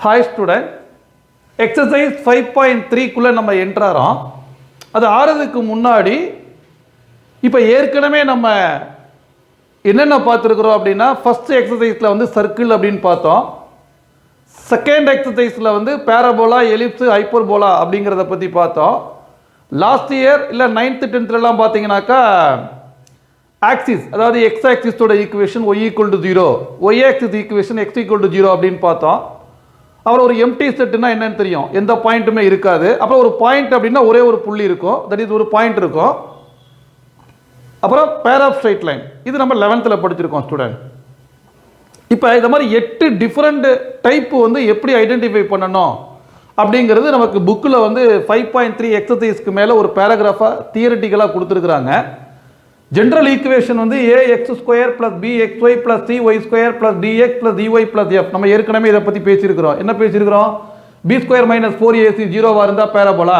Hi student, exercise 5.3 குள்ள நம்ம என்ட்ராரோம். அது ஆறதுக்கு முன்னாடி இப்போ ஏற்கனவே நம்ம என்னென்ன பார்த்துருக்குறோம் அப்படின்னா ஃபர்ஸ்ட் எக்ஸசைஸில் வந்து சர்க்கிள் அப்படின்னு பார்த்தோம். செகண்ட் எக்ஸசைஸில் வந்து பேரபோலா, எலிப்ஸ், ஹைப்பர்போலா அப்படிங்கிறத பற்றி பார்த்தோம். லாஸ்ட் இயர் இல்லை 9th 10thலாம் பார்த்தீங்கன்னாக்கா ஆக்சிஸ், அதாவது எக்ஸ் ஆக்சிஸோட equation y equal to 0, y axis equation x equal to 0 அப்படின்னு பார்த்தோம். அப்புறம் ஒரு எம்டி செட்டுனா என்னன்னு தெரியும், எந்த பாயிண்ட்டுமே இருக்காது. அப்புறம் ஒரு பாயிண்ட் அப்படின்னா ஒரே ஒரு புள்ளி இருக்கும், தட் இஸ் ஒரு பாயிண்ட் இருக்கும். அப்புறம் பேர் ஆஃப் ஸ்ட்ரைட் லைன், இது நம்ம 11th படிச்சிருக்கோம் ஸ்டூடெண்ட். இப்போ இந்த மாதிரி 8 டிஃப்ரெண்ட் டைப் வந்து எப்படி ஐடென்டிஃபை பண்ணணும் அப்படிங்கிறது நமக்கு புக்கில் வந்து 5.3 எக்ஸசைஸ்க்கு மேலே ஒரு பேராகிராஃபாக தியரிட்டிக்கலாக கொடுத்துருக்குறாங்க. ஜென்ரல் ஈக்குவேஷன் வந்து ax² + bxy + cy² + dx + dy + f. நம்ம ஏற்கனவே இதை பற்றி பேசியிருக்கிறோம். என்ன பேசியிருக்கிறோம்? b² - 4ac 0வாக இருந்தால் பேரபோலா,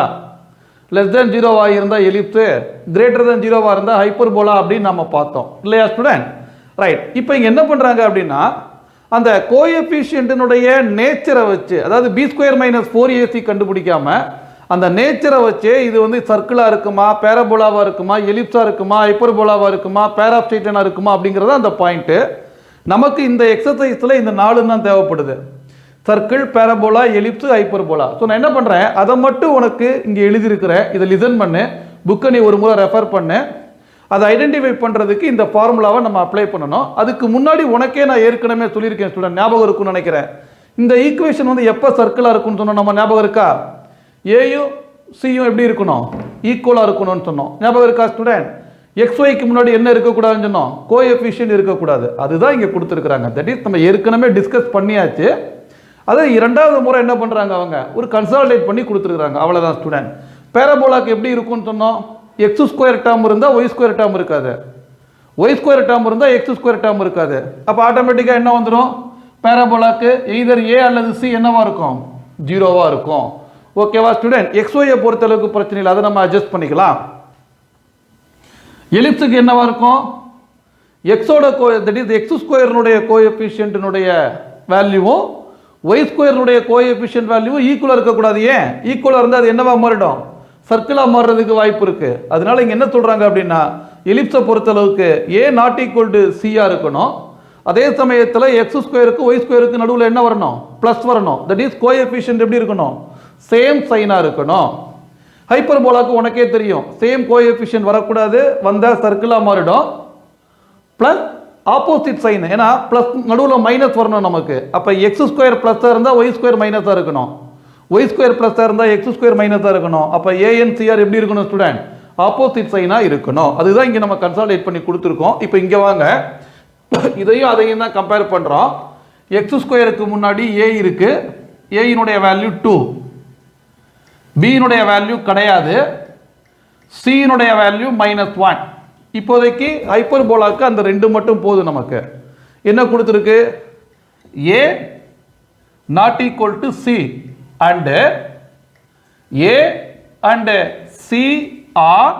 லெஸ் தேன் 0வாக இருந்தால் எலிப்ஸ், கிரேட்டர் தேன் 0வாக இருந்தால் ஹைப்பர்போலா அப்படின்னு நம்ம பார்த்தோம் இல்லையா ஸ்டூடெண்ட்? ரைட். இப்போ இங்கே என்ன பண்ணுறாங்க அப்படின்னா அந்த கோஎஃபிஷியன்ட்டினுடைய நேச்சரை வச்சு, அதாவது b² - 4ac கண்டுபிடிக்காம அந்த நேச்சரை வச்சு இது வந்து சர்க்கிளாக இருக்குமா, பேரபோலாவாக இருக்குமா, எலிப்ஸாக இருக்குமா, ஹைப்பர்போலாவாக இருக்குமா, பேர் ஆஃப் ஸ்ட்ரைட் லைனாக இருக்குமா அப்படிங்கிறது அந்த பாயிண்ட்டு. நமக்கு இந்த எக்ஸசைஸில் இந்த 4 தான் தேவைப்படுது: circle, parabola, ellipse, hyperbola. So நான் என்ன பண்ணுறேன், அதை மட்டும் உனக்கு இங்கே எழுதியிருக்கிறேன், இதை லிசன் பண்ணு, புக்கை நீ ஒரு முறை ரெஃபர் பண்ணு. அதை ஐடென்டிஃபை பண்ணுறதுக்கு இந்த ஃபார்முலாவை நம்ம அப்ளை பண்ணணும். அதுக்கு முன்னாடி உனக்கே நான் ஏற்கனவே சொல்லியிருக்கேன் ஸ்டூடெண்ட், ஞாபகம் இருக்குன்னு நினைக்கிறேன். இந்த ஈக்குவேஷன் வந்து எப்போ சர்க்கிளாக இருக்குன்னு சொன்னோம், நம்ம ஞாபகம் இருக்கா? ஏயும் சியும் எப்படி இருக்கணும், ஈக்குவலாக இருக்கணும்னு சொன்னோம். ஞாபகம் இருக்கா ஸ்டூடெண்ட்? எக்ஸ்ஒய்க்கு முன்னாடி என்ன இருக்கக்கூடாதுன்னு சொன்னோம், கோஎஃபிஷியன்ட் இருக்கக்கூடாது. அதுதான் இங்கே கொடுத்துருக்குறாங்க. தட் இஸ் நம்ம ஏற்கனவே டிஸ்கஸ் பண்ணியாச்சு. அதை 2வது முறை என்ன பண்ணுறாங்க, அவங்க ஒரு கன்சால்டேட் பண்ணி கொடுத்துருக்குறாங்க. அவ்வளோதான் ஸ்டூடெண்ட். பேரபோலாக்கு எப்படி இருக்கும்னு சொன்னோம், x² டேர்ம் இருந்தால் y² டேர்ம் இருக்காது, y² டேர்ம் இருந்தால் x² டேர்ம் இருக்காது. அப்போ ஆட்டோமேட்டிக்காக என்ன வந்துடும், பேரபோலாக்கு எய்தர் ஏ அல்லது சி என்னவா இருக்கும், 0வாக இருக்கும். ஓகேவா ஸ்டூடெண்ட்? எக்ஸ்ஒயை பொறுத்தளவுக்கு பிரச்சனை இல்லை, அதை நம்ம அட்ஜஸ்ட் பண்ணிக்கலாம். எலிப்ஸுக்கு என்னவா இருக்கும், எக்ஸோட தட் இஸ் x² கோஎஃபிஷியன்ட்டினுடைய வேல்யூவும் y² கோஎஃபிஷியன்ட் வேல்யூவும் ஈக்குவலாக இருக்கக்கூடாது. ஏன்? ஈக்குவலாக இருந்தால் அது என்னவா மாறிடும், சர்க்கிளாக மாறுறதுக்கு வாய்ப்பு இருக்கு. அதனால இங்கே என்ன சொல்கிறாங்க அப்படின்னா, எலிப்ஸை பொறுத்தளவுக்கு ஏ நாட் ஈக்குவல் டு சியாக இருக்கணும். அதே சமயத்தில் x²க்கு y²க்கு நடுவில் என்ன வரணும், ப்ளஸ் வரணும். தட் இஸ் கோஎஃபிஷியன்ட் எப்படி இருக்கணும், சேம் சைனாக இருக்கணும். ஹைப்பர்போலாக்கு உனக்கே தெரியும், சேம் கோஎஃபிஷியன்ட் வரக்கூடாது, வந்தால் சர்க்கிளாக மாறிடும். ப்ளஸ் ஆப்போசிட் சைன், ஏன்னா ப்ளஸ் நடுவில் மைனஸ் வரணும் நமக்கு. அப்போ x² ப்ளஸ்ஸாக இருந்தால் y² மைனஸாக இருக்கணும், y² ப்ளஸ்ஸாக இருந்தால் x² மைனஸாக இருக்கணும். அப்போ ANCR எப்படி இருக்கணும் ஸ்டூடெண்ட், ஆப்போசிட் சைனாக இருக்கணும். அதுதான் இங்கே நம்ம கன்சால்டேட் பண்ணி கொடுத்துருக்கோம். இப்போ இங்கே வாங்க, இதையும் அதையும் தான் கம்பேர் பண்ணுறோம். x²க்கு முன்னாடி a இருக்கு, a-னுடைய வேல்யூ 2, b-னுடைய வேல்யூ கிடையாது, c-னுடைய வேல்யூ -1. இப்போதைக்கு ஹைப்பர்போலாக்கு அந்த 2 மட்டும் போதும். நமக்கு என்ன கொடுத்துருக்கு, a not equal to c and a and c are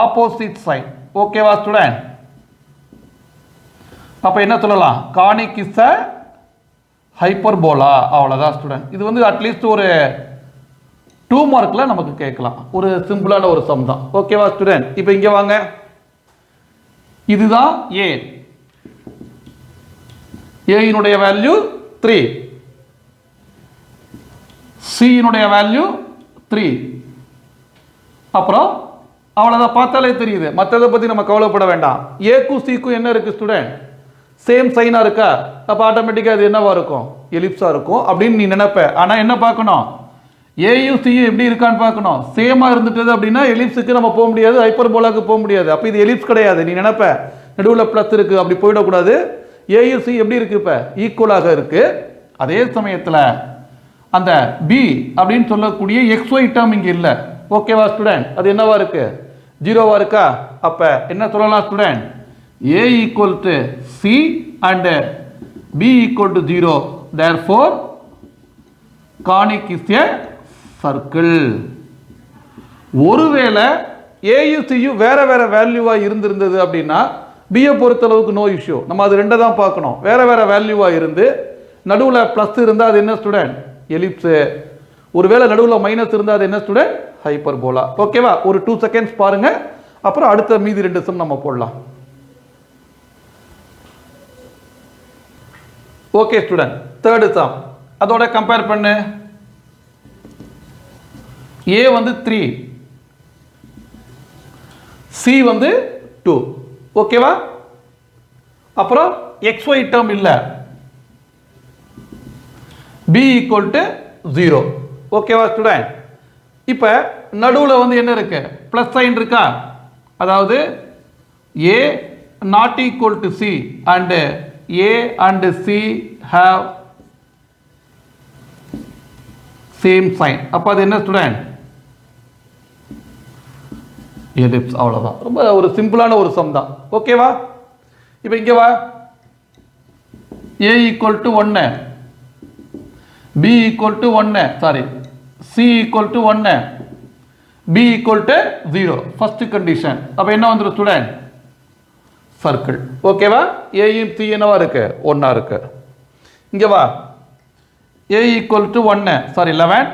opposite side. ஓகேவா ஸ்டூடெண்ட்? அப்போ என்ன சொல்லலாம், கானிக் இஸ் அ ஹைப்பர்போலா. அவ்வளோதான் ஸ்டூடெண்ட். இது வந்து அட்லீஸ்ட் ஒரு 2 மார்க்கில் நமக்கு கேட்கலாம், ஒரு சிம்பிளான ஒரு சம் தான். ஓகேவா ஸ்டூடெண்ட்? இப்போ இங்கே வாங்க, இதுதான் ஏ, ஏனுடைய வேல்யூ 3, சியினுடைய வேல்யூ 3. அப்புறம் அவ்வளோதான், பார்த்தாலே தெரியுது, மற்றதை பற்றி நம்ம கவலைப்பட வேண்டாம். ஏக்கும் சிக்கும் என்ன இருக்குது ஸ்டூடெண்ட், சேம் சைனாக இருக்கா? அப்போ ஆட்டோமேட்டிக்காக அது என்னவா இருக்கும், எலிப்ஸாக இருக்கும் அப்படின்னு நீ நினைப்ப. ஆனால் என்ன பார்க்கணும், ஏயும் சியும் எப்படி இருக்கான்னு பார்க்கணும். சேமாக இருந்துட்டது அப்படின்னா எலிப்ஸுக்கு நம்ம போக முடியாது, ஹைப்பர்போலாக்கு போக முடியாது. அப்போ இது எலிப்ஸ் கிடையாது. நீ நினைப்ப நடுவில் ப்ளஸ் இருக்குது, அப்படி போயிடக்கூடாது. ஏயும் சி எப்படி இருக்குது, இப்போ ஈக்குவலாக இருக்குது. அதே சமயத்தில் அந்த பி அப்படின்னு சொல்லக்கூடிய XY டேர்ம் இங்கே இல்லை. ஓகேவா ஸ்டூடெண்ட்? அது என்னவா இருக்கு, 0வா இருக்கா? அப்போ என்ன சொல்லலாம் student, a equal to c and b equal to 0. Therefore conic is a circle. ஒருவேளை ஏயும் சியும் வேற வேற வேல்யூவாக இருந்திருந்தது அப்படின்னா பியை பொறுத்தளவுக்கு நோ இஷ்யூ, நம்ம அது 2 தான் பார்க்கணும். வேற வேற வேல்யூவாக இருந்து நடுவில் ப்ளஸ் இருந்தால் அது என்ன ஸ்டூடெண்ட் எலிப்ஸு, ஒருவேளை நடுவில் மைனஸ் இருந்தால் அது என்ன ஸ்டூடெண்ட் ஹைப்பர்போலா. ஓகேவா? ஒரு 2 செகண்ட்ஸ் பாருங்க, அப்புறம் அடுத்த மீதி 2 சம் நம்ம போடலாம். ஓகே ஸ்டூடெண்ட், தேர்டு சம் அதோட கம்பேர் பண்ணு. ஏ வந்து 3, சி வந்து 2. ஓகேவா? அப்புறம் xy டேர்ம் இல்லை, b ஈக்குவல் டு 0. ஓகேவா ஸ்டூடெண்ட்? இப்போ நடுவில் வந்து என்ன இருக்கு, பிளஸ் சைன் இருக்கா, அதாவது a not equal to c and a and c have same sign. அப்போ அது என்ன ஸ்டூடெண்ட் எலிப்ஸ். அவ்வளோதான், ரொம்ப ஒரு சிம்பிளான ஒரு சம் தான். ஓகேவா? இப்போ இங்கே வா, a equal to 1, b equal to 1, sorry c equal to 1, b equal to 0. First condition. அப்போ என்ன வந்துடும் ஸ்டூடெண்ட் சர்க்கிள். ஓகேவா? ஏயும் சி என்னவா இருக்கு, ஒன்னா இருக்கு. இங்கே வா, a equal to 1, sorry 11,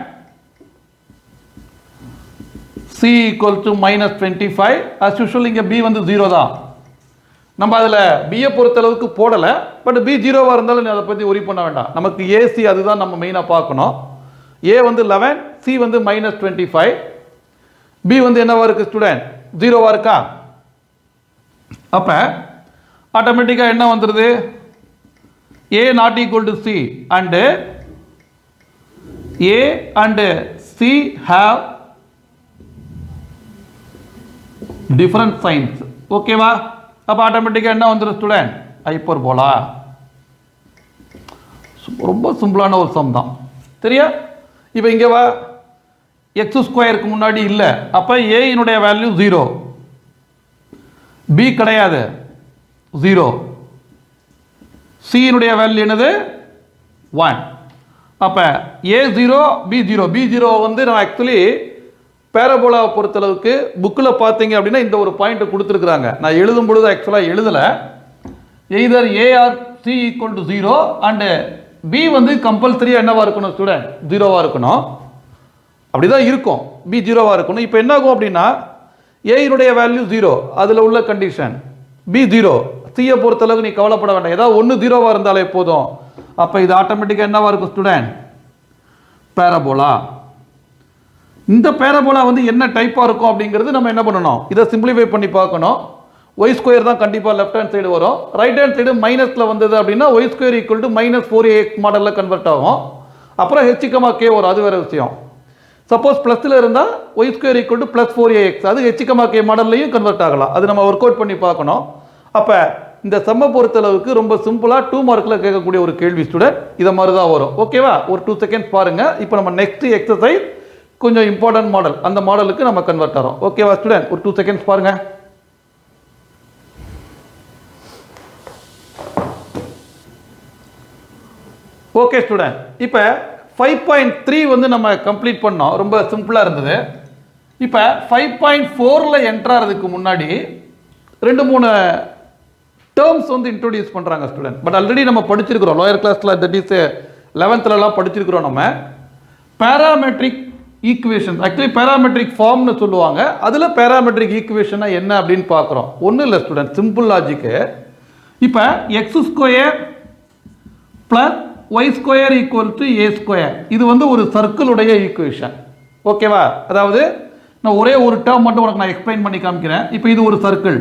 c equal to -25. as usual இங்கே b வந்து 0 தான். நம்ம அதில் பிஏ பொறுத்தளவுக்கு போடலை, பட் பி 0வாக இருந்தாலும் நீ அதை பற்றி ஒரி பண்ண வேண்டாம். நமக்கு ஏசி அதுதான் நம்ம மெயினாக பார்க்கணும். ஏ வந்து 11, சி வந்து -25, பி வந்து என்னவா இருக்குது ஸ்டூடெண்ட் 0வாக இருக்கா. அப்போ ஆட்டோமேட்டிக்காக என்ன வந்துடுது, a not equal to c and a and c have different signs. ஓகேவா? அப்போ ஆட்டோமேட்டிக்காக என்ன வந்துடும் ஸ்டூடெண்ட் ஹைப்பர்போலா. ரொம்ப சிம்பிளான ஒரு சம் தான், சரியா? இப்போ இங்கே வா, எக்ஸ் ஸ்கொயருக்கு முன்னாடி இல்லை, அப்போ ஏயினுடைய வேல்யூ 0, பி கிடையாது 0, சியினுடைய வேல்யூ என்னது 1. அப்போ ஏ 0, பி 0. பி 0 வந்து நான் ஆக்சுவலி பேரபோலாவை பொறுத்தளவுக்கு புக்கில் பார்த்தீங்க அப்படின்னா இந்த ஒரு பாயிண்ட் கொடுத்துருக்குறாங்க. நான் எழுதும் பொழுது ஆக்சுவலாக எழுதலை. Either a or c equal to 0 and b வந்து கம்பல்சரியாக என்னவாக இருக்கணும் ஸ்டூடெண்ட் 0வாக இருக்கணும். அப்படி தான் இருக்கும், பி 0வாக இருக்கணும். இப்போ என்ன ஆகும் அப்படின்னா ஏயினுடைய வேல்யூ 0, அதில் உள்ள கண்டிஷன், பி 0, சியை பொறுத்தளவுக்கு நீ கவலைப்பட வேண்டாம், ஏதாவது ஒன்று 0வாக இருந்தாலே போதும். அப்போ இது ஆட்டோமேட்டிக்காக என்னவாக இருக்கும் ஸ்டூடெண்ட் பேரபோலா. இந்த பேரபோலா வந்து என்ன டைப்பாக இருக்கும் அப்படிங்கிறது நம்ம என்ன பண்ணணும், இதை சிம்பிளிஃபை பண்ணி பார்க்கணும். ஒய் ஸ்கொயர் தான் கண்டிப்பாக லெஃப்ட் ஹேண்ட் சைடு வரும். ரைட் ஹேண்ட் சைடு மைனஸில் வந்தது அப்படின்னா Y square equal to -4ax மாடலில் கன்வெர்ட் ஆகும். அப்புறம் h,k வரும், அது வேறு விஷயம். சப்போஸ் ப்ளஸில் இருந்தால் Y square equal to +4ax, அது h,k மாடல்லையும் கன்வெர்ட் ஆகலாம். அது நம்ம ஒர்க் அவுட் பண்ணி பார்க்கணும். அப்போ இந்த செம்மை பொறுத்தளவுக்கு ரொம்ப சிம்பிளாக 2 மார்க்கில் கேட்கக்கூடிய ஒரு கேள்வி ஸ்டூடெண்ட் இதை மாதிரி தான் வரும். ஓகேவா? ஒரு 2 செகண்ட்ஸ் பாருங்கள். இப்போ நம்ம நெக்ஸ்ட் எக்ஸசைஸ் கொஞ்சம் இம்பார்ட்டன்ட் மாடல், அந்த மாடலுக்கு நம்ம கன்வெர்ட் ஆகிறோம். ஓகேவா ஸ்டூடெண்ட்? ஒரு 2 செகண்ட்ஸ் பாருங்க. ஓகே ஸ்டூடெண்ட், இப்போ 5.3 வந்து நம்ம கம்ப்ளீட் பண்ணோம், ரொம்ப சிம்பிளாக இருந்தது. இப்போ 5.4ல் என்ட்ராகிறதுக்கு முன்னாடி 2-3 டேர்ம்ஸ் வந்து இன்ட்ரோடியூஸ் பண்ணுறாங்க ஸ்டூடெண்ட். பட் ஆல்ரெடி நம்ம படிச்சிருக்கிறோம் லோயர் கிளாஸில், தட் இஸ் 11th படிச்சிருக்கிறோம் நம்ம. பேராமெட்ரிக் ஈக்குவேஷன், ஆக்சுவலி பேராமெட்ரிக் ஃபார்ம்னு சொல்லுவாங்க. அதில் பேராமெட்ரிக் ஈக்குவேஷனா என்ன அப்படின்னு பார்க்குறோம். ஒன்றும் இல்லை ஸ்டூடெண்ட், சிம்பிள் லாஜிக்கு. இப்போ x square plus y square equal to a square, இது வந்து ஒரு சர்க்கிளுடைய ஈக்குவேஷன். ஓகேவா? அதாவது நான் ஒரே ஒரு டேர்ம் மட்டும் உனக்கு நான் எக்ஸ்பிளைன் பண்ணி காமிக்கிறேன். இப்போ இது ஒரு சர்க்கிள்,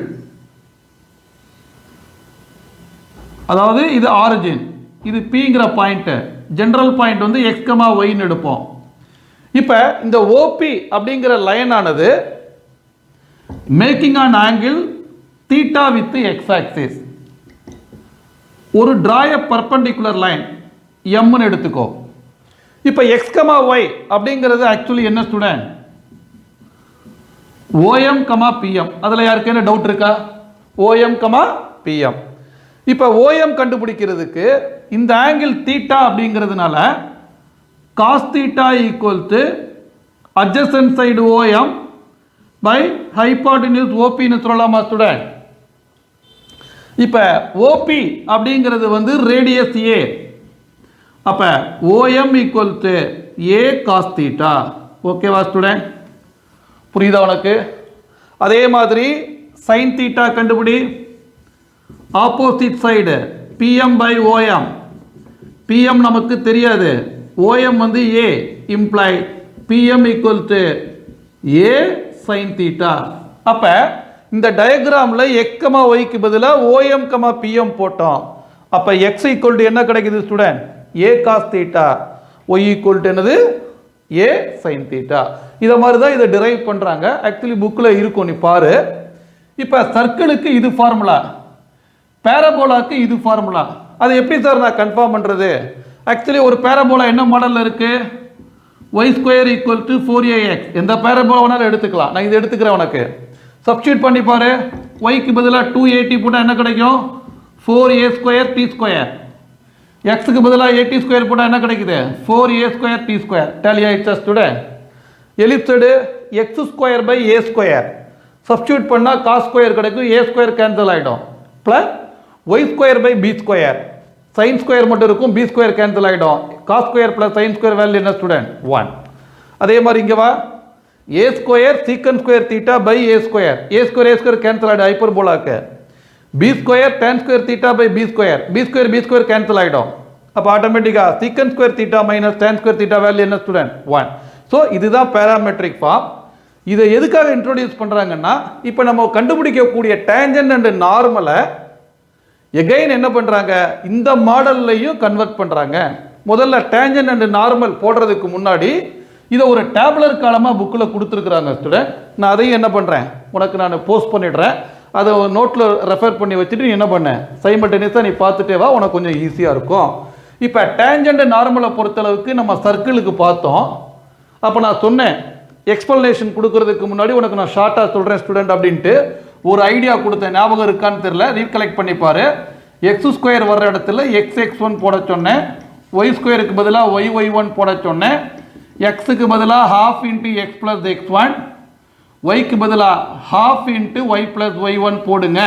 அதாவது இது ஆரிஜின், இது பிங்கிற பாயிண்ட், ஜென்ரல் பாயிண்ட் வந்து x, yன்னு எடுப்போம். இப்போ இந்த ஓபி அப்படிங்கிற லைன் ஆனது making an angle theta with X axis. ஒரு டிராய் எ பர்பெண்டிகுலர் லைன் எம்னு எடுத்துக்கோ. இப்போ x, y அப்படிங்கிறது ஆக்சுவலி என்ன ஸ்டூடெண்ட் OM, PM. அதில் யாருக்கு என்ன டவுட் இருக்கா? OM, PM. இப்போ OM கண்டுபிடிக்கிறதுக்கு இந்த ஆங்கிள் தீட்டா அப்படிங்கிறதுனால cos theta equal to adjacent side OM by hypotenuse OP ன்னு சொல்லலாமா ஸ்டூடெண்ட்? இப்போ OP அப்படிங்கிறது வந்து ரேடியஸ் A, அப்போ OM equal to A cos theta. ஓகேவா ஸ்டூடெண்ட்? புரியுதா உனக்கு? அதே மாதிரி sin theta கண்டுபிடி. Opposite side PM by OM. PM நமக்கு தெரியாது, OM வந்து A, imply PM equal to A sin theta. அப்ப இந்த டயக்ராம்ல x, y க்கு பதிலா OM, PM போட்டோம். அப்ப x equal to என்ன கிடைக்குது student? A cos theta. Y equal to என்னது? A sin theta. இத மாதிரி தான் இதை டிரைவ் பண்றாங்க. ஆக்சுவலி புக்ல இருக்கும், நீ பாரு. இப்ப சர்க்கிளுக்கு இது ஃபார்முலா, பேரபோலாக்கு இது ஃபார்முலா. அது எப்படி சார் நான் கன்ஃபார்ம் பண்றது? ஆக்சுவலி ஒரு பேரபோலா என்ன மாடல்ல இருக்கு? y square equal to 4ax. எந்த பேரபோலா வேணாலும் எடுத்துக்கலாம். நான் இது எடுத்துக்கிறேன் உனக்கு. சப்ஸ்டியூட் பண்ணி பாரு. y க்கு பதிலா 2at போட்டா என்ன கிடைக்கும்? 4a square t square. x க்கு பதிலா at ஸ்கொயர் போட்டா என்ன கிடைக்குது? 4a square t square. Tally ஆயிடுச்சா ஸ்டூடெண்ட்? எலிப்ஸ்டு x square by a square. Substitute பண்ணா cos ஸ்கொயர் கிடைக்கும், a ஸ்கொயர் கேன்சல் ஆயிடும். Plus y square by b square. sin square மட்டும் இருக்கும், b ஸ்கொயர் கேன்சல் ஆயிடும். cos square plus sin square value என்ன student? 1. அதே மாதிரி இங்க வா. a square secant square theta by a square. a square cancel ஆயிடும் ஹைப்பர்போலாக்கு. b square tan square theta by b square. b square cancel ஆயிடும். அப்ப ஆட்டோமேட்டிக்கா secant square theta minus tan square theta value என்ன ஸ்டூடெண்ட்? 1. சோ இதுதான் parametric form. இதை எதுக்காக introduce பண்றாங்கன்னா, இப்போ நம்ம கண்டுபிடிக்கக்கூடிய டேஞ்சன்ட் அண்ட் நார்மலை எகைன் என்ன பண்றாங்க, இந்த மாடல்லையும் கன்வெர்ட் பண்றாங்க. முதல்ல டேஞ்சன்ட் அண்ட் நார்மல் போடுறதுக்கு முன்னாடி இதை ஒரு டேப்லர் காலமா புக்கில் கொடுத்துருக்குறாங்க ஸ்டூடெண்ட். நான் அதையும் என்ன பண்றேன், உனக்கு நான் போஸ்ட் பண்ணிடுறேன். அதை நோட்ல ரெஃபர் பண்ணி வச்சுட்டு நீ என்ன பண்ண, சைமல்டேனியஸா நீ பார்த்துட்டே வா, உனக்கு கொஞ்சம் ஈஸியா இருக்கும். இப்போ டேஞ்சன்ட் நார்மலை பொறுத்தளவுக்கு நம்ம சர்க்கிளுக்கு பார்த்தோம். அப்போ நான் சொன்னேன், எக்ஸ்பிளனேஷன் கொடுக்கறதுக்கு முன்னாடி உனக்கு நான் ஷார்ட்டாக சொல்கிறேன் ஸ்டூடெண்ட் அப்படின்ட்டு ஒரு ஐடியா கொடுத்தேன். ஞாபகம் இருக்கான்னு தெரியல, ரீகலெக்ட் பண்ணி பாரு. எக்ஸ் ஸ்கொயர் வர்ற இடத்துல xx1 போட சொன்னேன், ஒய் ஸ்கொயருக்கு பதிலாக yy1 போட சொன்னேன், எக்ஸுக்கு பதிலாக half into x plus x1, ஒய்க்கு பதிலாக half into y plus y1 போடுங்க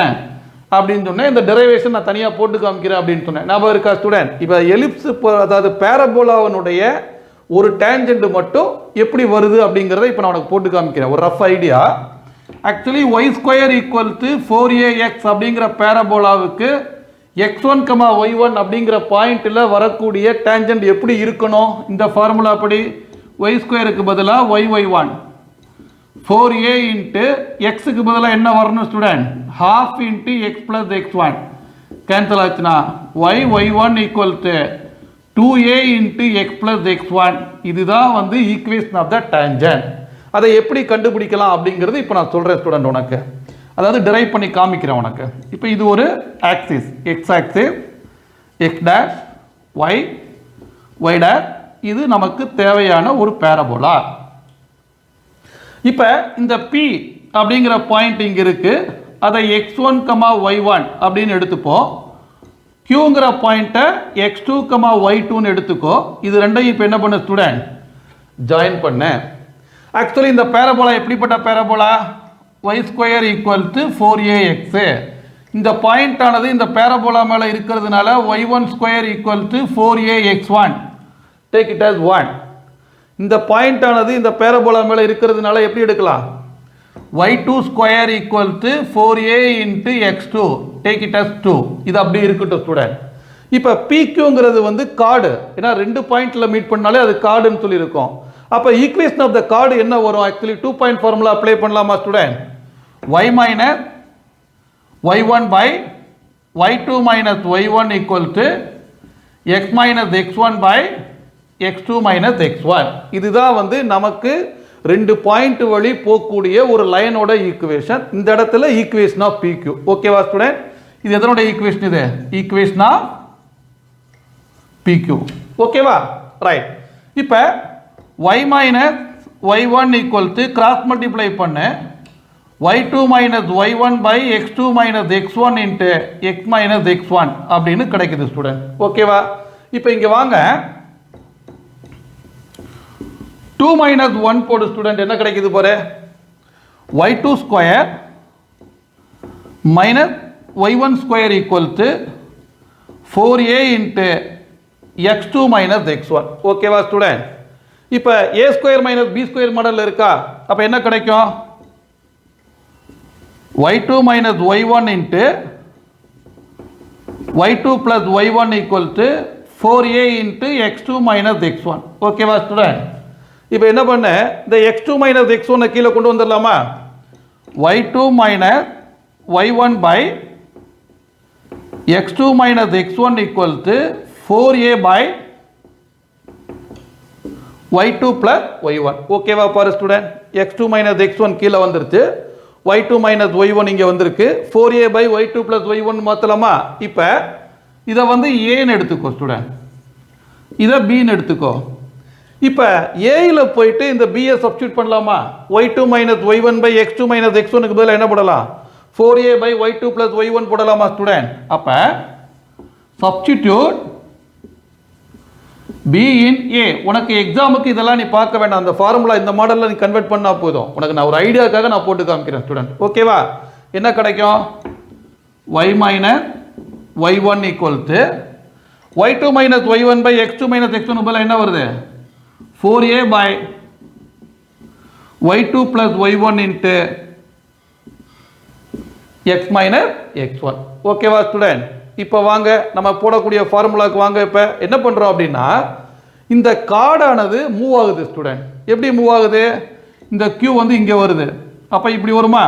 அப்படின்னு சொன்னேன். இந்த டெரைவேஷன் நான் தனியாக போட்டு காமிக்கிறேன் அப்படின்னு சொன்னேன். ஞாபகம் இருக்கா ஸ்டூடெண்ட்? இப்போ எலிப்ஸ், அதாவது பேரபோலாவனுடைய ஒரு டேஞ்சன்ட் மட்டும் எப்படி வருது அப்படிங்கிறத இப்போ நான் உனக்கு போட்டு காமிக்கிறேன், ஒரு rough idea. Actually y square equal to 4ax அப்படிங்கிற பேரபோலாவுக்கு x1, y1 அப்படிங்கிற பாயிண்ட்ல வரக்கூடிய டேஞ்சன்ட் எப்படி இருக்கணும்? இந்த ஃபார்முலா படி y ஸ்கொயருக்கு பதிலாக yy1, 4a இன்ட்டு எக்ஸுக்கு பதிலாக என்ன வரணும் student? half into x plus x1 cancel ஆச்சுன்னா y1 equal to 2a into x plus x1. இதுதான் வந்து ஈக்குவேஷன் ஆஃப் த டேஞ்சன்ட். அதை எப்படி கண்டுபிடிக்கலாம் அப்படிங்கிறது இப்போ நான் சொல்கிறேன் ஸ்டூடெண்ட் உனக்கு. அதாவது டிரைவ் பண்ணி காமிக்கிறேன் உனக்கு. இப்போ இது ஒரு axis, x axis, x dash, y dash. இது நமக்கு தேவையான ஒரு பேரபோலா. இப்போ இந்த P அப்படிங்கிற பாயிண்ட் இங்கே இருக்கு, அதை x1, y1 அப்படின்னு எடுத்துப்போம். Qங்கிற பாயிண்ட்டை x2, y2ன்னு எடுத்துக்கோ. இது ரெண்டையும் இப்போ என்ன பண்ண ஸ்டூடெண்ட்? ஜாயின் பண்ண. ஆக்சுவலி இந்த பேரபோலா எப்படிப்பட்ட parabola? y square equal to 4ax. இந்த பாயிண்ட் ஆனது இந்த பேரபோலா மேலே இருக்கிறதுனால y1 square equal to 4ax1. Take it as 1. இந்த பாயிண்ட் ஆனது இந்த பேரபோலா மேலே இருக்கிறதுனால எப்படி எடுக்கலாம்? y2 square equal to 4a into x2. Take it as 2. இது அப்படி இருக்கட்டும் ஸ்டூடெண்ட். இப்போ PQங்கிறது வந்து கார்டு, ஏன்னா ரெண்டு பாயிண்ட்ல மீட் பண்ணாலே அது கார்டுன்னு சொல்லியிருக்கோம். அப்போ ஈக்குவேஷன் ஆஃப் த கார்டு என்ன வரும்? ஆக்சுவலி 2 பாயிண்ட் ஃபார்முலா அப்ளை பண்ணலாமா student? y minus y1 by y2 minus y1 equal to x minus x1 by x2 minus x1. இதுதான் வந்து நமக்கு ரெண்டு பாயிண்ட் வழி போகக்கூடிய ஒரு லைனோட ஈக்குவேஷன். இந்த இடத்துல ஈக்குவேஷன் ஆஃப் PQ. ஓகேவா ஸ்டூடெண்ட்? இது எதனோட ஈக்குவேஷன்? இது ஈக்குவேஷன் ஆஃப் PQ. ஓகேவா? ரைட். இப்போ y minus y1 equal to cross multiply பண்ண y2 minus y1 by x2 minus x1 into x minus x1 அப்படின்னு கிடைக்குது ஸ்டூடெண்ட். ஓகேவா? இப்போ இங்கே வாங்க, 2 minus 1 போடு ஸ்டூடெண்ட். என்ன கிடைக்குது பாரு? y2 square minus y1 square equal to 4a into x2 minus x1. ஓகேவா ஸ்டூடெண்ட்? இப்போ a square minus b square model இருக்கா? அப்போ என்ன கிடைக்கும்? y2 minus y1 into y2 plus y1 equal to 4a into x2 minus x1. ஓகேவா student? இப்போ என்ன பண்ண, இந்த x2 minus x1 கீழே கொண்டு வந்துடலாமா? y2 minus y1 by x2 minus x1 equal to 4a by y2 plus y1. ஓகேவா பாரு ஸ்டூடெண்ட்? x2 minus x1 கீழே வந்துருச்சு, y2 minus y1 இங்கே வந்திருக்கு, 4a by y2 plus y1 மாற்றலாமா? இப்போ இதை வந்து ஏன்னு எடுத்துக்கோ ஸ்டூடெண்ட், இதை பின்னு எடுத்துக்கோ. இப்போ ஏயில் போயிட்டு இந்த பியை சப்ஸ்டியூட் பண்ணலாமா? y2 minus y1 by x2 minus x1க்கு பதிலாக என்ன போடலாம்? 4a by y2 plus y1 போடலாமா ஸ்டூடெண்ட்? அப்போ சப்ஸ்டிடியூட் b in a. உனக்கு எக்ஸாமுக்கு இதெல்லாம் நீ பார்க்க வேண்டாம், அந்த ஃபார்முலா இந்த மாடலில் நீ கன்வெர்ட் பண்ணால் போதும். உனக்கு நான் ஒரு ஐடியாக்காக நான் போட்டு காமிக்கிறேன் ஸ்டூடெண்ட். ஓகேவா? என்ன கிடைக்கும்? y minus y1 equal to y2 minus y1 by x2 minus x1 பதிலாக என்ன வருது? 4a by y2 plus y1 into x minus x1. ஓகேவா ஸ்டூடெண்ட்? இப்போ வாங்க நம்ம போடக்கூடிய ஃபார்முலாக்கு வாங்க. இப்போ என்ன பண்ணுறோம் அப்படின்னா, இந்த கார்டானது மூவ் ஆகுது ஸ்டூடெண்ட். எப்படி மூவ் ஆகுது? இந்த q வந்து இங்கே வருது, அப்போ இப்படி வருமா?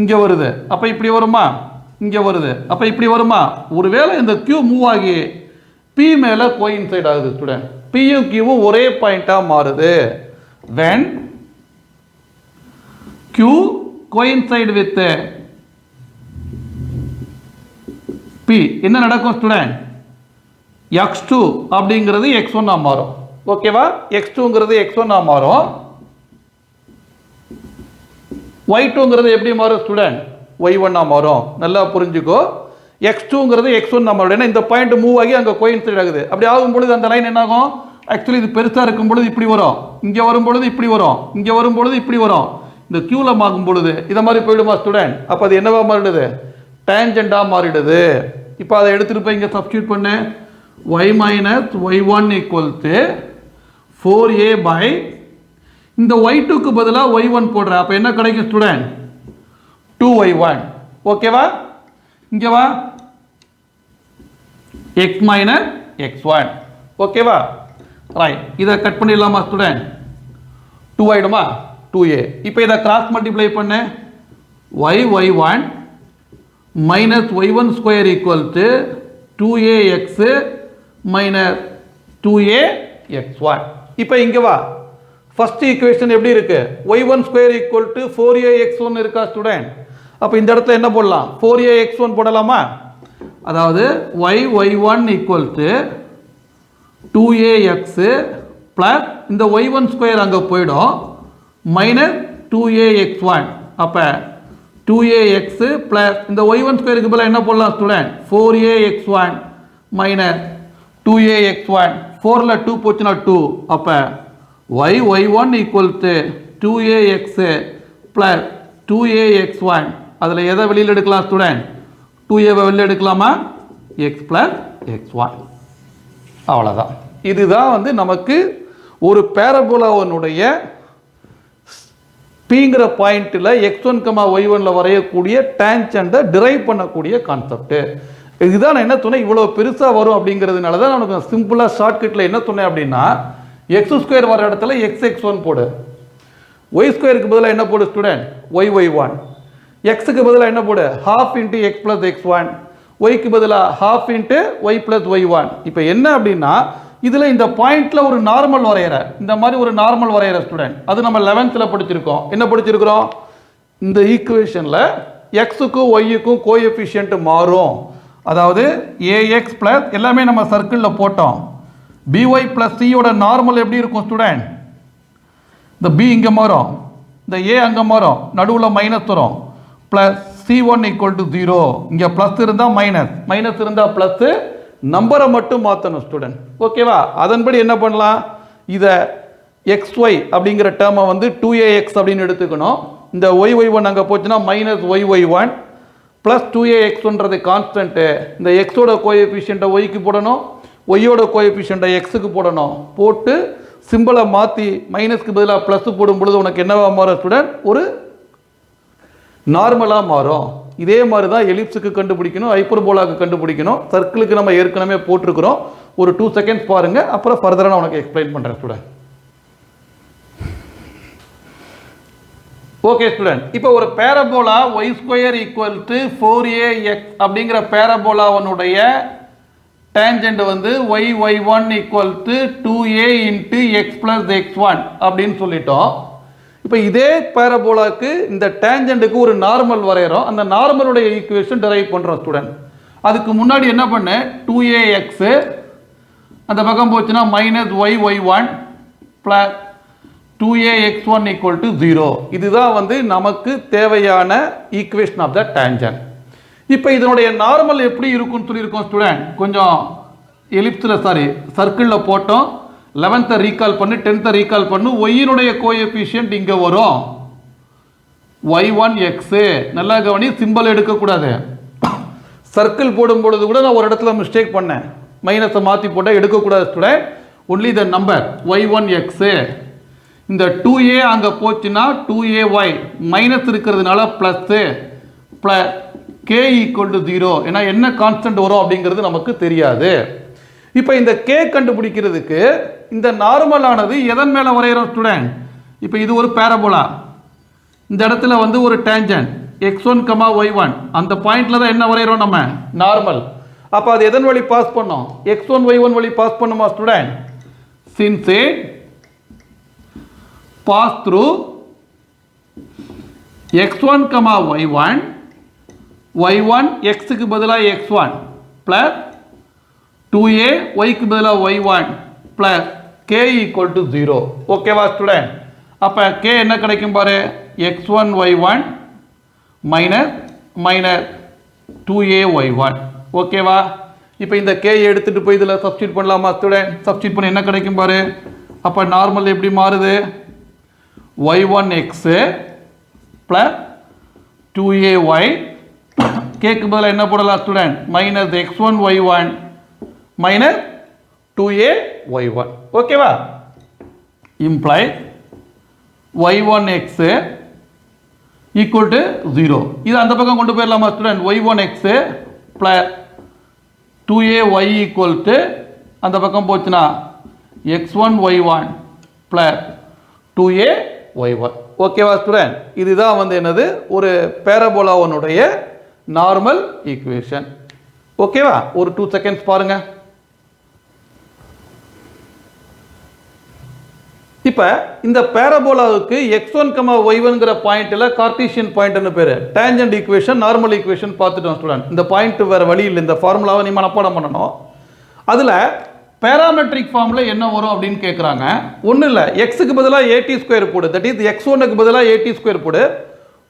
இங்கே வருது, அப்போ இப்படி வருமா? இங்கே வருது, அப்போ இப்படி வருமா? ஒருவேளை இந்த q மூவ் ஆகி p மேலே கோயின்சைட் ஆகுது ஸ்டூடெண்ட், pயும் qவும் ஒரே பாயிண்டாக மாறுது. when q coincide with p என்ன நடக்கும் ஸ்டூடெண்ட்? x2 அப்படிங்கிறது x1 மாறும். ஓகேவா? x2ங்கிறது x1 மாறும். y2ங்கிறது எப்படி மாறும் ஸ்டூடெண்ட்? y1 மாறும். நல்லா புரிஞ்சுக்கோ. x2ங்கிறது x1 மாறும். ஏன்னா இந்த பாயிண்ட் மூவ் ஆகி அங்கே கோயின்சைட் ஆகுது. அப்படி ஆகும் பொழுது அந்த லைன் என்ன ஆகும்? ஆக்சுவலி இது பெருசாக இருக்கும் பொழுது இப்படி வரும், இங்கே வரும் பொழுது இப்படி வரும், இங்கே வரும் பொழுது இப்படி வரும். இந்த க்யூவில் ஆகும் பொழுது இதை மாதிரி போயிடுமா ஸ்டூடெண்ட்? அப்போ அது என்னவா மாறிடுது? டேஞ்சண்டாக மாறிடுது. இப்போ அதை எடுத்துகிட்டு போய் இங்கே சப்ஸ்டியூட் பண்ணு. y minus y1 equal to 4a by இந்த y2க்கு பதிலாக y1 போடுற, அப்போ என்ன கிடைக்கும் ஸ்டூடெண்ட்? 2y1. ஓகேவா? இங்கே வா, x minus x1. ஓகேவா? ரைட். இதை கட் பண்ணிடலாமா ஸ்டூடெண்ட்? 2 ஆயிடுமா? 2a. இப்போ இதை கிராஸ் மல்டிப்ளை பண்ணு. y1 minus y1 square equal to 2ax minus 2ax1. இப்போ இங்கே வா, ஃபர்ஸ்ட் ஈக்குவேஷன் எப்படி இருக்கு? y1 square equal to 4ax1 இருக்கா ஸ்டூடெண்ட்? அப்போ இந்த இடத்துல என்ன போடலாம்? 4ax1 போடலாமா? அதாவது y1 equal to 2ax plus இந்த y1 ஸ்கொயர் அங்கே போயிடும் மைனஸ் 2ax1. அப்போ 2ax பிளஸ் இந்த y1 ஸ்கொயருக்கு பதிலாக என்ன போடலாம் ஸ்டூடெண்ட்? 4ax1 minus 2ax1. 4ல் 2 போச்சுன்னா 2. அப்போ y1 equal to 2ax plus 2ax1. அதில் எதை வெளியில் எடுக்கலாம் ஸ்டூடெண்ட்? 2a வெளியில் எடுக்கலாமா? x plus x1. அவ்வளோதான். இதுதான் வந்து நமக்கு ஒரு பேரபோலாவினுடைய பிங்கிற பாயிண்ட்டில் x1, y1ல வரையக்கூடிய டேன்ஜென்ட்டை டிரைவ் பண்ணக்கூடிய கான்செப்ட். இதுதான் நான் என்ன சொன்னேன், இவ்வளோ பெருசாக வரும் அப்படிங்கிறதுனால தான் நான் சிம்பிளாக ஷார்ட்கட்டில் என்ன சொன்னேன் அப்படின்னா, எக்ஸ் ஸ்கொயர் வர இடத்துல x(x1) போடு, y ஸ்கொயருக்கு பதிலாக என்ன போடு ஸ்டூடெண்ட்? y(y1). எக்ஸுக்கு பதிலாக என்ன போடு? ½ into x plus x1. ஒய்க்கு பதிலாக ½ into y plus y1. இப்போ என்ன அப்படின்னா, இதில் இந்த பாயிண்டில் ஒரு நார்மல் வரைகிற, இந்த மாதிரி ஒரு நார்மல் வரைகிற ஸ்டூடெண்ட், அது நம்ம 11th படிச்சிருக்கோம். என்ன படிச்சிருக்கிறோம்? இந்த ஈக்குவேஷனில் எக்ஸுக்கும் ஒய்யுக்கும் கோஎஃபிஷியன்ட் மாறும். அதாவது ax பிளஸ் எல்லாமே நம்ம சர்க்கிளில் போட்டோம். by பிளஸ் சியோட நார்மல் எப்படி இருக்கும் ஸ்டூடெண்ட்? இந்த b இங்கே மாறும், இந்த a அங்கே மாறும், நடுவில் மைனஸ் வரும். Plus c1 equal to 0. இங்கே ப்ளஸ் இருந்தால் மைனஸ், மைனஸ் இருந்தால் ப்ளஸ்ஸு, நம்பரை மட்டும் மாற்றணும் ஸ்டூடெண்ட். ஓகேவா? அதன்படி என்ன பண்ணலாம்? இதை xy அப்படிங்கிற டேர்மை வந்து 2ax அப்படின்னு எடுத்துக்கணும். இந்த y(y1) அங்கே போச்சுன்னா மைனஸ் y(y1) ப்ளஸ் 2ax1ன்றது கான்ஸ்டன்ட்டு. இந்த எக்ஸோட கோஎஃபிஷியண்ட்டை ஒய்க்கு போடணும், ஒய்யோட கோஎஃபிஷியண்ட்டை எக்ஸுக்கு போடணும், போட்டு சிம்பிளை மாற்றி மைனஸ்க்கு பதிலாக ப்ளஸ் போடும் பொழுது உனக்கு என்னவா மாறும் ஸ்டூடெண்ட்? ஒரு நார்மலாக மாறும். இதே மாதிரி தான் எலிப்ஸுக்கு கண்டுபிடிக்கணும், ஹைப்பர்போலாவுக்கு கண்டுபிடிக்கணும். சர்க்கிளுக்கு நம்ம ஏற்கனவே போட்டிருக்கிறோம். ஒரு 2 செகண்ட்ஸ் பாருங்கள், அப்புறம் ஃபர்தராக நான் உனக்கு எக்ஸ்பிளைன் பண்ணுறேன் ஸ்டூடெண்ட். ஓகே ஸ்டூடெண்ட், இப்போ ஒரு parabola y square equal to 4ax அப்படிங்கிற பேரபோலாவனுடைய டேஞ்சன்ட் வந்து y1 equal to 2a into X plus x1 அப்படின்னு சொல்லிட்டோம். இப்போ இதே பேரபோலாக்கு இந்த டேஞ்சன்ட்டுக்கு ஒரு நார்மல் வரைகிறோம். அந்த நார்மலுடைய ஈக்குவேஷன் டெரைவ் பண்ணுறோம் ஸ்டூடெண்ட். அதுக்கு முன்னாடி என்ன பண்ணேன்? 2ax அந்த பக்கம் போச்சுன்னா minus y1 plus 2ax1 equal to 0. இதுதான் வந்து நமக்கு தேவையான ஈக்குவேஷன் ஆஃப் த டேஞ்சன்ட். இப்போ இதனுடைய நார்மல் எப்படி இருக்கும்னு சொல்லியிருக்கோம் ஸ்டூடெண்ட். கொஞ்சம் எலிப்ஸில் சர்க்கிளில் போட்டோம். 11th ரீகால் பண்ணு, 10th ரீகால் பண்ணு. ஒய்யினுடைய கோஎஃபிஷியன்ட் இங்கே வரும் y1x. நல்லா கவனி, சிம்பிள் எடுக்கக்கூடாது. சர்க்கிள் போடும் பொழுது கூட நான் ஒரு இடத்துல மிஸ்டேக் பண்ணேன், மைனஸை மாற்றி போட்டால் எடுக்கக்கூடாது student. Only the number y1x. இந்த 2a அங்கே போச்சுன்னா 2ay, மைனஸ் இருக்கிறதுனால plus plus k equal to 0. ஏன்னா என்ன கான்ஸ்டன்ட் வரும் அப்படிங்கிறது நமக்கு தெரியாது. இப்போ இந்த k கண்டுபிடிக்கிறதுக்கு இந்த நார்மலானது எதன் மேலே வரைகிறோம் ஸ்டூடெண்ட்? இப்போ இது ஒரு பேரபோலா, இந்த இடத்துல வந்து ஒரு டேஞ்சன்ட் x1, y1, அந்த பாயிண்ட்ல தான் என்ன வரைகிறோம் நம்ம? நார்மல். அப்போ அது எதன் வழி பாஸ் பண்ணோம்? x1, y1 வழி பாஸ் பண்ணுமா student? Since it pass through x1, y1, y1 xக்கு பதிலாக x1 பிளஸ் 2a yக்கு பதிலாக y1 plus k equal to 0. ஓகேவா ஸ்டூடெண்ட்? அப்போ k என்ன கிடைக்கும் பாரு? x1 y1 minus minus 2a y1. ஓகேவா? இப்போ இந்த k எடுத்துட்டு போய் இதில் சப்ஸ்டியூட் பண்ணலாமா ஸ்டூடெண்ட்? சப்ஸ்டியூட் பண்ண என்ன கிடைக்கும் பாரு? அப்போ நார்மல் எப்படி மாறுது? y1x பிளஸ் 2ay, கேக்கு பதிலாக என்ன போடலாம் student? Minus x1 y1 minus 2a y1. ஓகேவா? Imply y1x equal to 0. இது அந்த பக்கம் கொண்டு போயிடலாமா student? y1x plus 2ay equal to அந்த பக்கம் போச்சுன்னா x1 y1 plus 2a y1. ஓகேவா ஸ்டூடெண்ட்? இதுதான் வந்து என்னது? ஒரு பேரபோலாவனுடைய நார்மல் ஈக்குவேஷன். ஓகேவா? ஒரு 2 செகண்ட்ஸ் பாருங்க. இப்போ இந்த பேரபோலாவுக்கு x1, y1ங்கிற பாயிண்ட்ல கார்ட்டீசியன் பாயிண்ட்னு பேரு. டேஞ்சன்ட் ஈக்குவேஷன், நார்மல் ஈக்குவேஷன் பார்த்துட்டோம் ஸ்டூடெண்ட். இந்த பாயிண்ட் வேற வழி இல்லை, இந்த ஃபார்முலாவை நீ மனப்பாடம் பண்ணணும். அதுல பேராமெட்ரிக் ஃபார்ம்ல என்ன வரும் அப்படின்னு கேட்குறாங்க. ஒன்றும் இல்லை, எக்ஸுக்கு பதிலாக ஏடி ஸ்கொயர் போடு, தட் இஸ் x1க்கு பதிலாக ஏடி ஸ்கொயர் போடு,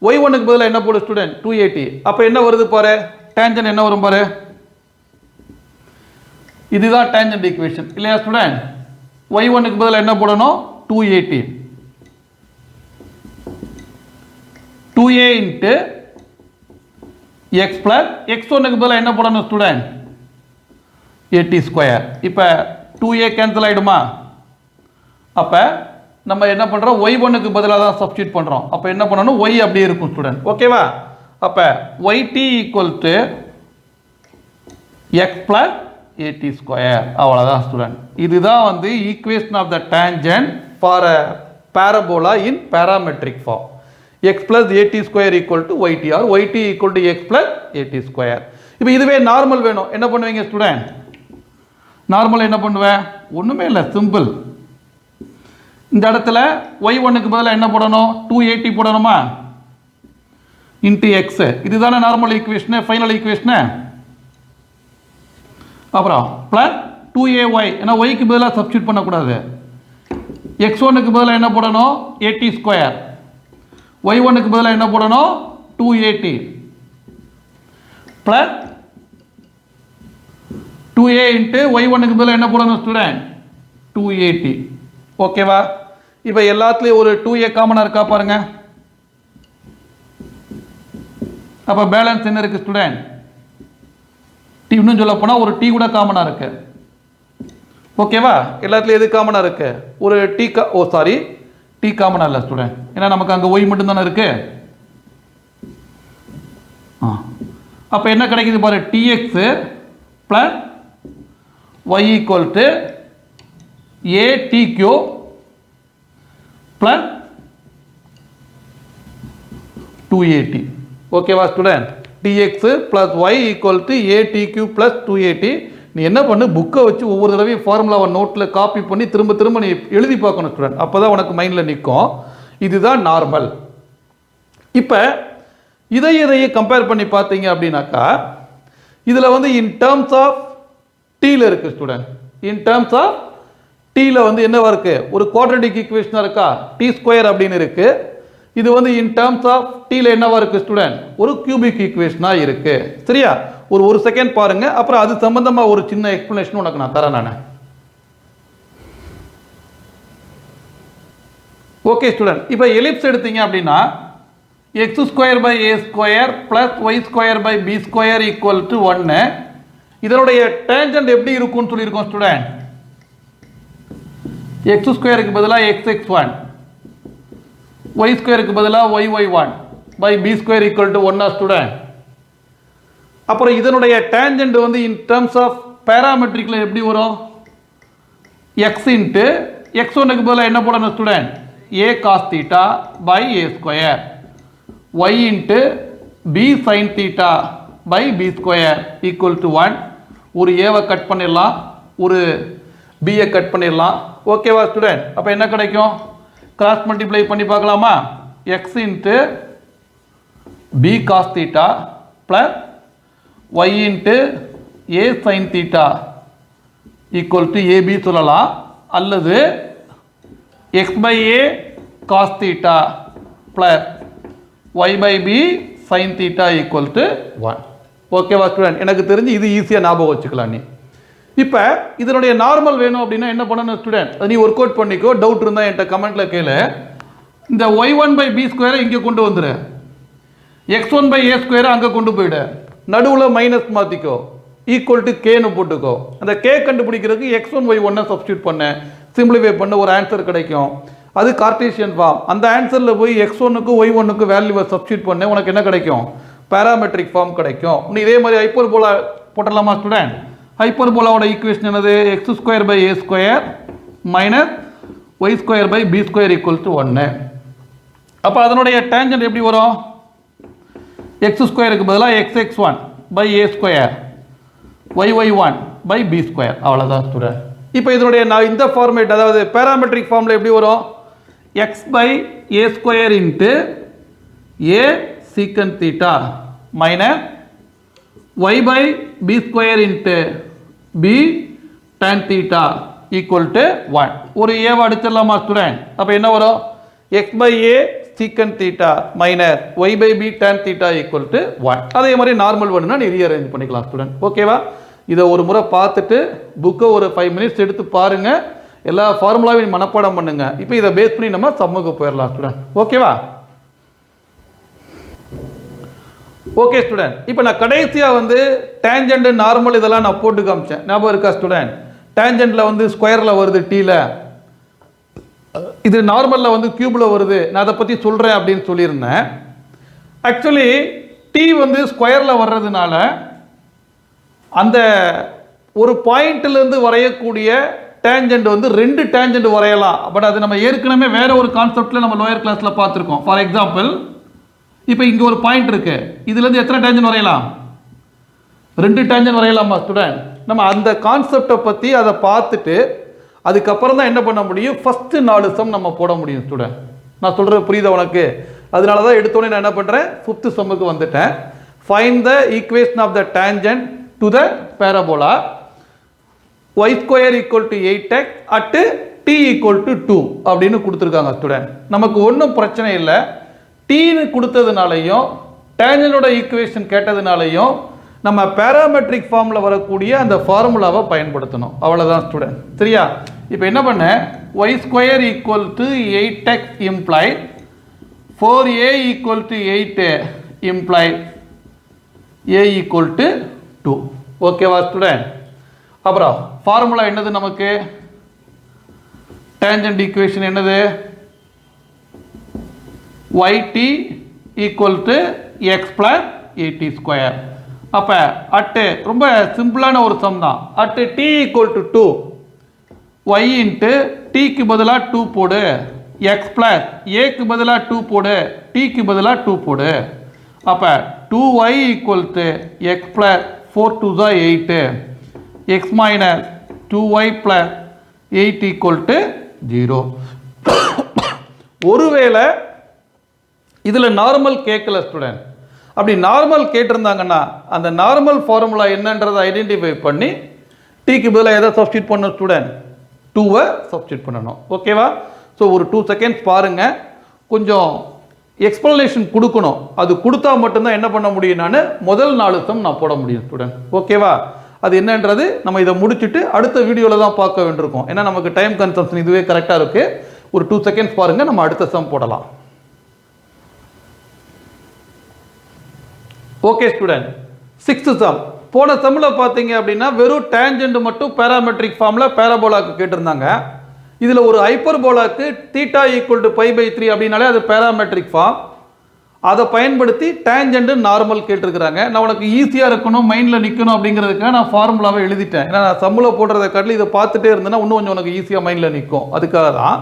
y1க்கு பதிலாக என்ன போடு ஸ்டூடெண்ட்? 280. அப்போ என்ன வருது பாரு? டேஞ்சன்ட் என்ன வரும் பாரு? இதுதான் டேஞ்சன்ட் ஈக்குவேஷன் இல்லையா ஸ்டூடெண்ட்? y1க்கு பதிலாக என்ன போடணும்? 280. 2a இன்ட்டு எக்ஸ் பிளஸ் x1க்கு பதிலாக என்ன போடணும் ஸ்டூடெண்ட்? 80 ஸ்கொயர். இப்போ 2a கேன்சல் ஆகிடுமா? அப்போ நம்ம என்ன பண்ணுறோம்? y1க்கு பதிலாக தான் சப்ஸ்டியூட் பண்ணுறோம். அப்போ என்ன பண்ணணும்? y அப்படியே இருக்கும் ஸ்டூடெண்ட். ஓகேவா? அப்போ yt equal to x plus 80 square. அவ்வளோதான் ஸ்டூடெண்ட். இதுதான் வந்து equation of the tangent for a parabola in parametric form. X plus 80 square equal to yt or yt equal to x plus 80 square. இப்போ இதுவே normal வேணும், என்ன பண்ணுவீங்க student? Normal என்ன பண்ணுவேன்? ஒன்றுமே இல்லை, சிம்பிள். இந்த இடத்துல y1க்கு பதிலாக என்ன போடணும்? 280 போடணுமா? Into X. இதுதானே நார்மல் ஈக்குவேஷனு, ஃபைனல் ஈக்குவேஷனு. அப்புறம் ப்ளஸ் 2ay, ஏன்னா ஒய்க்கு பதிலாக சப்ஸ்டியூட் பண்ணக்கூடாது. x1க்கு பதிலாக என்ன போடணும்? 80 ஸ்கொயர். y1க்கு பதிலாக என்ன போடணும்? 280 ப்ளஸ் 2a இன்ட்டு y1க்கு பதிலாக என்ன போடணும் ஸ்டூடெண்ட்? 280. ஓகேவா? இப்போ எல்லாத்துலேயும் ஒரு 2a காமனாக இருக்கா பாருங்க. அப்போ பேலன்ஸ் என்ன இருக்குது ஸ்டூடெண்ட்? இன்னும் சொல்ல போனால் ஒரு t கூட காமனாக இருக்கு. ஓகேவா? எல்லாத்துலேயும் எது காமனாக இருக்கு? ஒரு டி காமனாக இல்லை ஸ்டூடெண்ட், ஏன்னா நமக்கு அங்கே ஒய் மட்டும் தானே இருக்கு. அப்போ என்ன கிடைக்குது பாரு, t x plus y equal to a t cube plus 2at. ஓகேவா student? dx plus y equal to atq plus 2at. நீ என்ன பண்ணு, புக்கை வச்சு ஒவ்வொரு தடவையும் ஃபார்முலாவை நோட்டில் காப்பி பண்ணி திரும்ப திரும்ப நீ எழுதி பார்க்கணும் ஸ்டூடெண்ட். அப்போ தான் உனக்கு மைண்டில் நிற்கும். இதுதான் நார்மல். இப்போ இதையே கம்பேர் பண்ணி பார்த்தீங்க அப்படின்னாக்கா இதில் வந்து இன் டேர்ம்ஸ் ஆஃப் டீல இருக்கு ஸ்டூடெண்ட். இன் டேர்ம்ஸ் ஆஃப் டீல வந்து என்னவா இருக்கு, ஒரு குவாட்ரடிக் ஈக்குவேஷனாக இருக்கா, டி ஸ்கொயர் அப்படின்னு இருக்கு. இது வந்து இன் டேர்ம்ஸ் ஆஃப் டீல என்னவா இருக்கு ஸ்டூடெண்ட், ஒரு கியூபிக் ஈக்குவேஷனாக இருக்கு. சரியா? ஒரு செகண்ட் பாருங்க, அப்புறம் அது சம்பந்தமா ஒரு சின்ன எக்ஸ்பிளனேஷன் உனக்கு நான் தரேன் நான். ஓகே ஸ்டூடெண்ட், இப்போ எலிப்ஸ் எடுத்தீங்க அப்படின்னா x square by a square plus y square by b square equal to 1. இதனுடைய டேஞ்சன்ட் எப்படி இருக்கும்னு சொல்லியிருக்கோம் ஸ்டூடெண்ட். எக்ஸ் ஸ்கொயருக்கு பதிலாக xx1, ஒய் ஸ்கொயருக்கு பதிலாக yy1 by b square equal to 1 student. அப்புறம் இதனுடைய டேஞ்சன்ட் வந்து இன் டேர்ம்ஸ் ஆஃப் பேராமெட்ரிக்ல எப்படி வரும், எக்ஸ் இன்ட்டு x1க்கு பதிலாக என்ன போடணும் student, a cos theta by a square, y into b sin theta by b square equal to 1. ஒரு ஏவை கட் பண்ணிடலாம், ஒரு பியை கட் பண்ணிடலாம். ஓகேவா ஸ்டூடெண்ட்? அப்போ என்ன கிடைக்கும், கிராஸ் மல்டிப்ளை பண்ணி பார்க்கலாமா, x into b cos theta plus y into a sine theta equal to a b சொல்லலாம். அல்லது x by a cos theta plus y by b sine theta equal to 1. ஓகேவா ஸ்டூடெண்ட்? எனக்கு தெரிஞ்சு இது ஈஸியாக ஞாபகம் வச்சுக்கலாம் நீ. இப்போ இதனுடைய நார்மல் வேணும் அப்படின்னா என்ன பண்ணணும் ஸ்டூடெண்ட், அது நீ ஒர்க் அவுட் பண்ணிக்கோ. டவுட் இருந்தால் என்கிட்ட கமெண்ட்டில் கேளு. இந்த ஒய்1 பை பி ஸ்கொயரை இங்கே கொண்டு வந்துடு, x1 பை ஏ ஸ்கொயரை அங்கே கொண்டு போயிடு, நடுவில் மைனஸ் மாற்றிக்கோ, ஈக்குவல் டு கேன்னு போட்டுக்கோ. அந்த கே கண்டுபிடிக்கிறதுக்கு x1 y1 சப்ஸ்டியூட் பண்ண, சிம்பிளிஃபை பண்ண ஒரு ஆன்சர் கிடைக்கும். அது கார்டீசியன் ஃபார்ம். அந்த ஆன்சரில் போய் x1க்கு y1க்கு வேல்யூவை சப்ஸ்டியூட் பண்ண உனக்கு என்ன கிடைக்கும், பேராமெட்ரிக் ஃபார்ம் கிடைக்கும். இதே மாதிரி ஹைப்பர்போலா போட்டலாமா ஸ்டூடெண்ட்? ஹைப்பர்போலாவோட ஈக்குவேஷன் என்னது, x square by a square minus y square by b square equal to 1. அப்போ அதனுடைய டேஞ்சன்ட் எப்படி வரும், எக்ஸ் ஸ்கொயருக்கு பதிலாக xx1 by a square yy1 by b square. அவ்வளோதான் ஸ்டூடெண்ட். இப்போ இதனுடைய நான் இந்த ஃபார்மேட், அதாவது பேராமெட்ரிக் ஃபார்மில் எப்படி வரும், x by a square into a secant theta minus y by b square into b tan theta equal to 1. ஒரு ஏவை அடிச்சிடலாமா ஸ்டூடெண்ட்? அப்போ என்ன வரும், x by a secant theta minus y by b tan theta equal to 1. அதே மாதிரி normal வேணும்னா நீ rearrange பண்ணிக்கலாம் ஸ்டூடெண்ட். ஓகேவா? இதை ஒரு முறை பார்த்துட்டு புக்கை ஒரு 5 minutes எடுத்து பாருங்க, எல்லா ஃபார்முலாவையும் மனப்பாடம் பண்ணுங்க. இப்போ இதை பேஸ் பண்ணி நம்ம சம்முக்கு போயிடலாம் ஸ்டூடெண்ட். ஓகேவா? ஓகே ஸ்டூடெண்ட், இப்போ நான் கடைசியாக வந்து டேஞ்சன்ட் நார்மல் இதெல்லாம் நான் போட்டு காமிச்சேன், ஞாபகம் இருக்கா ஸ்டூடெண்ட்? டேஞ்சன்ட்ல வந்து ஸ்கொயரில் வருது டீல, இது நார்மலில் வந்து கியூபில் வருது, நான் அதை பற்றி சொல்கிறேன் அப்படின்னு சொல்லியிருந்தேன். ஆக்சுவலி டி வந்து ஸ்கொயரில் வர்றதுனால அந்த ஒரு பாயிண்ட்லேருந்து வரையக்கூடிய டேஞ்சன்ட் வந்து 2 டேஞ்சன்ட் வரையலாம். பட் அது நம்ம ஏற்கனவே வேற ஒரு கான்செப்டில் நம்ம லோயர் கிளாஸில் பார்த்துருக்கோம். ஃபார் எக்ஸாம்பிள், இப்போ இங்கே ஒரு பாயிண்ட் இருக்கு, இதுலேருந்து எத்தனை டேஞ்சன்ட் வரையலாம், 2 டேஞ்சன்ட் வரையலாமா ஸ்டூடெண்ட்? நம்ம அந்த கான்செப்டை பற்றி அதை பார்த்துட்டு அதுக்கப்புறம் தான் என்ன பண்ண முடியும், ஃபஸ்ட்டு 4 சம் நம்ம போட முடியும் ஸ்டூடெண்ட். நான் சொல்கிறது புரியுதா உனக்கு? அதனால தான் எடுத்தோடனே நான் என்ன பண்ணுறேன், 5th சம்முக்கு வந்துட்டேன். Find the equation of the tangent to the parabola y square equal to 8x at t equal to 2 அப்படின்னு கொடுத்துருக்காங்க ஸ்டூடெண்ட். நமக்கு ஒன்றும் பிரச்சனை இல்லை, டீன்னு கொடுத்ததுனாலையும் டேஞ்சனோட ஈக்குவேஷன் கேட்டதுனாலையும் நம்ம பேராமெட்ரிக் ஃபார்மில் வரக்கூடிய அந்த ஃபார்முலாவை பயன்படுத்தணும். அவ்வளோதான் ஸ்டூடெண்ட். சரியா? இப்போ என்ன பண்ண, y square equal to 8x imply 4a equal to 8 imply a equal to 2. ஓகேவா ஸ்டூடெண்ட்? அப்புறம் ஃபார்முலா என்னது நமக்கு? டேஞ்சன்ட் ஈக்குவேஷன் என்னது? yt equal to x plus a t square. அப்போ அட்டு ரொம்ப சிம்பிளான ஒரு சம் தான். At t equal to 2 y into டீக்கு பதிலாக 2 போடு, எக்ஸ் பிளஸ் ஏக்கு பதிலாக 2 போடு, டீக்கு பதிலாக 2 போடு. அப்போ 2y equal to x plus 4 2 தான் 8, X minus 2y plus 8 equal to 0. ஒருவேளை இதில் நார்மல் கேட்கல ஸ்டூடெண்ட், அப்படி நார்மல் கேட்டிருந்தாங்கன்னா அந்த நார்மல் ஃபார்முலா என்னன்றதை ஐடென்டிஃபை பண்ணி டீக்கு பதிலாக எதை சப்ஸ்டியூட் பண்ணணும் ஸ்டூடெண்ட்? 2வை சப்ஸ்டியூட் பண்ணணும். ஓகேவா? ஸோ ஒரு 2 செகண்ட்ஸ் பாருங்கள், கொஞ்சம் எக்ஸ்பிளனேஷன் கொடுக்கணும். அது கொடுத்தா மட்டும்தான் என்ன பண்ண முடியும், நான் முதல் 4 சம் நான் போட முடியும் ஸ்டூடெண்ட். ஓகேவா? அது என்னன்றது நம்ம இதை முடிச்சுட்டு அடுத்த வீடியோவில் தான் பார்க்க வேண்டியிருக்கோம். ஏன்னா நமக்கு டைம் கன்சம்ஷன் இதுவே கரெக்டாக இருக்குது. ஒரு 2 செகண்ட்ஸ் பாருங்கள், நம்ம அடுத்த சம் போடலாம். Okay student, 6th sum. போன சம்மில் பார்த்தீங்க அப்படின்னா வெறும் டேஞ்சன்ட் மட்டும் பேராமெட்ரிக் ஃபார்மில் பேராபோலாக்கு கேட்டிருந்தாங்க. இதில் ஒரு ஹைப்பர்போலாக்கு தீட்டா ஈக்குவல் டு π/3 அப்படின்னாலே அது பேராமெட்ரிக் ஃபார்ம். அதை பயன்படுத்தி டேஞ்சன்ட் நார்மல் கேட்டிருக்கிறாங்க. நான் உனக்கு ஈஸியாக இருக்கணும், மைண்டில் நிற்கணும் அப்படிங்கிறதுக்காக நான் ஃபார்முலாவை எழுதிட்டேன். ஏன்னா நான் சம்மில் போடுறதை காட்டில் இதை பார்த்துட்டே இருந்தேன்னா இன்னும் கொஞ்சம் உனக்கு ஈஸியாக மைண்டில் நிற்கும். அதுக்காக தான்.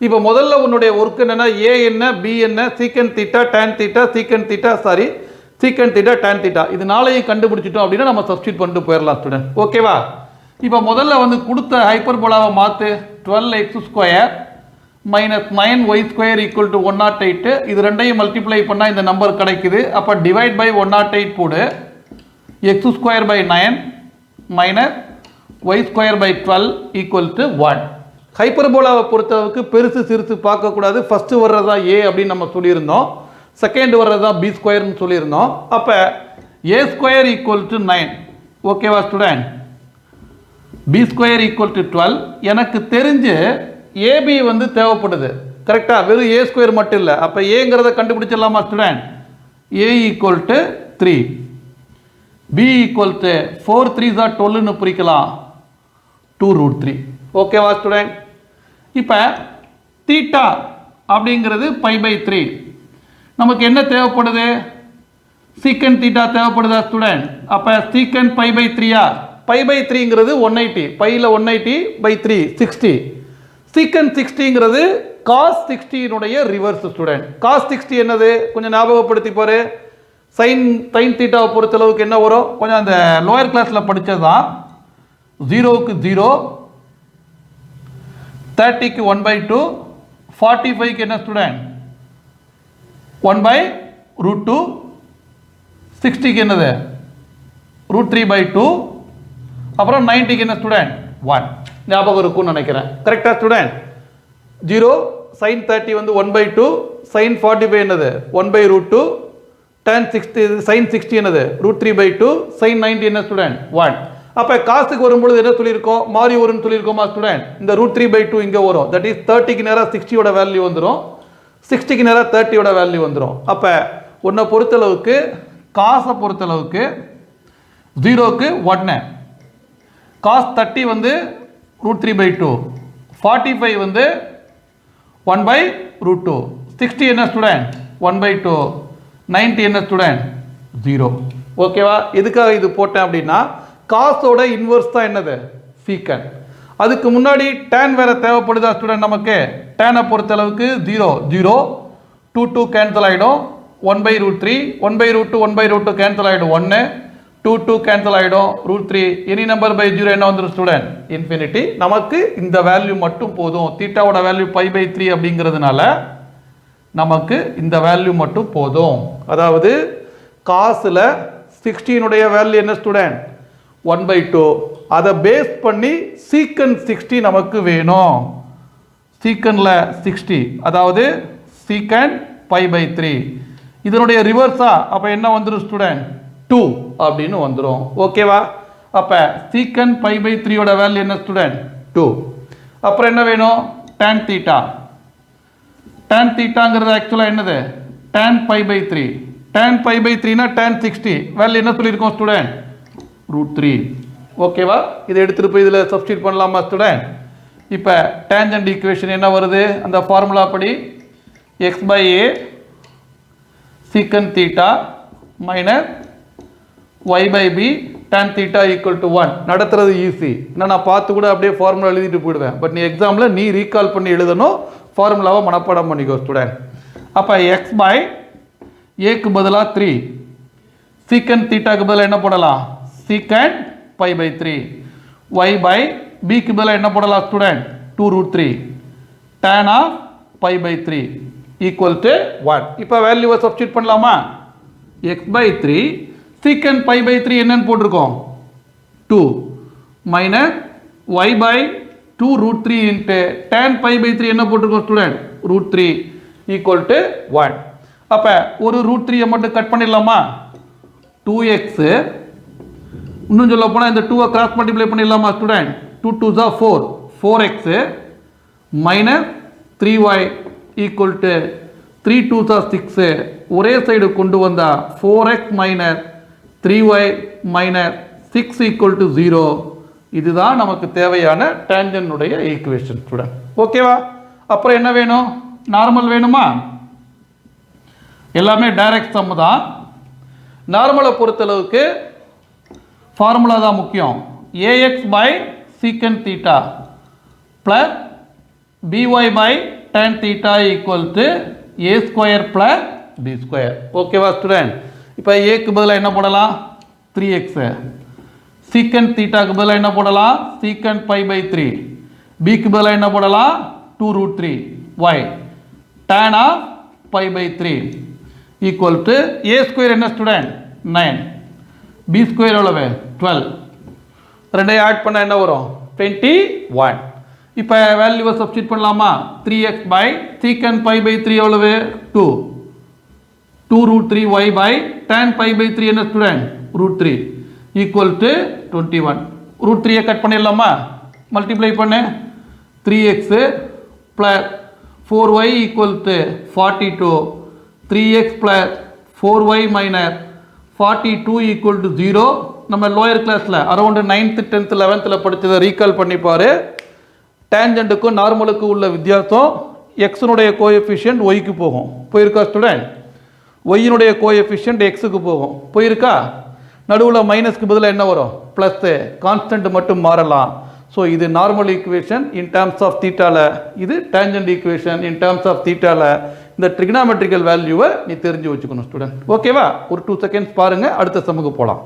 இப்போ முதல்ல உன்னுடைய ஒர்க் என்னென்னா, ஏ என்ன, பி என்ன, secant theta, tan theta, secant theta, sorry secant theta, tan theta, இது நாளையும் கண்டுபிடிச்சிட்டோம் அப்படின்னா நம்ம சப்ஸ்டியூட் பண்ணிட்டு போயிடலாம் ஸ்டூடெண்ட். ஓகேவா? இப்போ முதல்ல வந்து கொடுத்த ஹைப்பர்போலாவை மாற்று. 12x² minus 9y² equal to 108. இது ரெண்டையும் மல்டிப்ளை பண்ணால் இந்த நம்பர் கிடைக்குது. அப்போ டிவைட் பை 108 போடு. x²/9 minus y²/12 equal to 1. ஹைப்பர்போலாவை பொறுத்தளவுக்கு பெருசு சிறுசு பார்க்கக்கூடாது. ஃபஸ்ட்டு வர்றது தான் ஏ அப்படின்னு நம்ம சொல்லியிருந்தோம். செகண்ட் வர்றது தான் பி ஸ்கொயர்னு சொல்லியிருந்தோம். அப்போ a² ஈக்குவல் டு 9. ஓகேவா ஸ்டூடெண்ட்? b² equal to 12. எனக்கு தெரிஞ்சு ஏபி வந்து தேவைப்படுது. கரெக்டாக? வெறும் a² மட்டும் இல்லை. அப்போ ஏங்கிறத கண்டுபிடிச்சிடலாமா student? a equal to 3, b equal to 4 3s are 12ன்னு பிரிக்கலாம், 2√3. ஓகேவா ஸ்டூடெண்ட்? இப்போ தீட்டா அப்படிங்கிறது π/3. நமக்கு என்ன தேவைப்படுது? சீக்கன் தீட்டா தேவைப்படுதா ஸ்டூடெண்ட்? அப்போ சீக்கன் π/3யா? π/3ங்கிறது 180, பையில் 180/3 60. சீக்கன் 60ங்கிறது காஸ் 60னுடைய ரிவர்ஸ் ஸ்டூடெண்ட். காஸ் 60 என்னது கொஞ்சம் ஞாபகப்படுத்தி பாரு. சைன் தீட்டாவை பொறுத்தளவுக்கு என்ன வரும்? கொஞ்சம் அந்த லோயர் கிளாஸில் படித்தது தான். 0க்கு 0, 30க்கு 1/2, 45க்கு என்ன ஸ்டூடெண்ட்? 1/√2, 60க்கு என்னது? √3/2, அப்புறம் 90க்கு என்ன ஸ்டூடெண்ட்? 1. ஞாபகம் இருக்கும்னு நினைக்கிறேன். கரெக்டாக ஸ்டூடெண்ட்? 0 sin 30 வந்து 1/2, sin 45 என்னது? 1/√2, tan 60 sin 60 என்னது? √3/2, sin 90 என்ன ஸ்டூடெண்ட்? 1. அப்போ காசுக்கு வரும்பொழுது என்ன சொல்லியிருக்கோம்? மாறி வரும்னு சொல்லியிருக்கோமா ஸ்டூடெண்ட்? இந்த √3/2 இங்கே வரும். தட் இஸ் 30க்கு நேராக 60யோட வேல்யூ வந்துடும், 60க்கு நேராக 30யோட வேல்யூ வந்துடும். அப்போ உன்னை பொறுத்தளவுக்கு காசை பொறுத்தளவுக்கு 0க்கு 1, காஸ் 30 வந்து √3/2, 45 வந்து 1/√2, 60 என்ன ஸ்டூடெண்ட்? 1/2, 90 என்ன ஸ்டூடெண்ட்? 0. ஓகேவா? எதுக்காக இது போட்டேன் அப்படின்னா காசோட இன்வர்ஸ் தான் என்னது? சீக்கன். அதுக்கு முன்னாடி டேன் வேற தேவைப்படுதா ஸ்டூடெண்ட்? நமக்கு டேனை பொறுத்தளவுக்கு 0 0, 2 2 கேன்சல் ஆகிடும், 1/√3, 1/√2 1/√2 கேன்சல் ஆகிடும், 1 2 2 கேன்சல் ஆகிடும், √3. எனி நம்பர் பை 0 என்ன வந்துடும் ஸ்டூடெண்ட்? இன்ஃபினிட்டி. நமக்கு இந்த வேல்யூ மட்டும் போதும். தீட்டாவோட வேல்யூ π/3 அப்படிங்கிறதுனால நமக்கு இந்த வேல்யூ மட்டும் போதும். அதாவது காசில் 16னுடைய வேல்யூ என்ன ஸ்டூடெண்ட்? 1/2. அதை பேஸ் பண்ணி சீக்கன் 60 நமக்கு வேணும். சீக்கனில் 60, அதாவது சீக்கன் π/3. இதனுடைய ரிவர்ஸா? அப்போ என்ன வந்துடும் ஸ்டூடெண்ட்? 2 அப்படின்னு வந்துடும். ஓகேவா? அப்போ சீக்கன் π/3யோட வேல்யூ என்ன ஸ்டூடெண்ட்? 2. அப்புறம் என்ன வேணும்? tan theta. tan தீட்டாங்கிறது ஆக்சுவலாக என்னது? tan π/3. tan π/3னா tan 60 வேல்யூ என்ன சொல்லியிருக்கோம் ஸ்டூடெண்ட்? √3. ஓகேவா? இதை எடுத்துகிட்டு போய் இதில் சப்ஸ்டியூட் பண்ணலாமா ஸ்டூடெண்ட்? இப்போ டேஞ்சன்ட் ஈக்குவேஷன் என்ன வருது? அந்த ஃபார்முலா படி X by a secant theta minus y by b tan theta equal to 1 நடத்துறது ஈஸி. நான் பார்த்து கூட அப்படியே ஃபார்முலா எழுதிட்டு போயிடுவேன். பட் நீ எக்ஸாமில் நீ ரீகால் பண்ணி எழுதணும், ஃபார்முலாவை மனப்பாடம் பண்ணிக்கோ ஸ்டூடெண்ட். அப்போ எக்ஸ் பை ஏக்கு பதிலாக 3, சீக்கன் தீட்டாக்கு பதிலாக என்ன போடலாம்? சீக்கன் பை பை 3, ஒய் பை பிக்கு பதிலாக என்ன போடலாம் student? 2√3 tan of pi by 3 equal to 1. இப்போ வேல்யூவை சப்ஸ்டியூட் பண்ணலாமா? எக்ஸ் பை 3 சீக்கன் பை பை 3 என்னன்னு போட்டிருக்கோம்? 2 minus y by 2√3 into tan pi by 3 என்ன போட்டிருக்கோம் ஸ்டூடெண்ட்? √3 equal to 1. அப்போ ஒரு √3 மட்டும் கட் பண்ணிடலாமா? 2x இன்னும் சொல்ல போனால் இந்த 2 கிராஸ் மல்டிப்ளை பண்ணிடலாமா student? 2 2s are 4, 4x minus 3y equal to 3 2s are 6. ஒரே சைடு கொண்டு வந்தா 4x minus 3y minus 6 equal to 0. இதுதான் நமக்கு தேவையான டேஞ்சனுடைய ஈக்குவேஷன் ஸ்டூடெண்ட். ஓகேவா? அப்புறம் என்ன வேணும்? நார்மல் வேணுமா? எல்லாமே டைரக்ட் சம் தான். நார்மலை பொறுத்தளவுக்கு ஃபார்முலா தான் முக்கியம். ax by secant theta plus by by tan theta equal to a square plus b square. ஓகேவா ஸ்டூடெண்ட்? இப்போ ஏக்கு பதிலாக என்ன போடலாம்? 3x, சீக்கன் தீட்டாக்கு பதிலாக என்ன போடலாம்? சீக்கன் பை பை 3, பிக்கு பதிலாக என்ன போடலாம்? 2√3 y tan of pi by 3 equal to a square என்ன ஸ்டூடெண்ட்? 9, b ஸ்கொயர் எவ்வளவு? 12. ரெண்டையும் ஆட் பண்ண என்ன வரும்? 21. இப்போ வேல்யூவை சப்ஸ்டியூட் பண்ணலாமா? 3x பை சீக்கன் பை பை 3 எவ்வளவு? 2, 2√3 y by tan pi by 3 என்ன ஸ்டூடெண்ட்? √3 equal to 21. √3 கட் பண்ணிடலாமா? மல்டிப்ளை பண்ணு. 3x plus 4y equal to 42, 3x plus 4y minus 42 equal to 0. நம்ம லோயர் கிளாஸில் அரௌண்ட் 9th 10th 11th படித்ததை recall பண்ணிப்பார். டேஞ்சண்ட்டுக்கும் நார்மலுக்கும் உள்ள வித்தியாசம் எக்ஸனுடைய கோஎஃபிஷியன்ட் ஒய்க்கு போகும். போயிருக்கா ஸ்டூடெண்ட்? ஒய்யினுடைய கோஎஃபிஷியன்ட் எக்ஸுக்கு போகும். போயிருக்கா? நடுவில் மைனஸ்க்கு பதிலாக என்ன வரும்? ப்ளஸ். கான்ஸ்டன்ட் மட்டும் மாறலாம். ஸோ இது normal equation in terms of தீட்டாவில், இது tangent equation in terms of தீட்டாவில். இந்த ட்ரிகனாமெட்ரிக்கல் வேல்யூவை நீ தெரிஞ்சு வச்சுக்கணும் ஸ்டூடெண்ட். ஓகேவா? ஒரு 2 seconds பாருங்கள், அடுத்த சமுக்கு போகலாம்.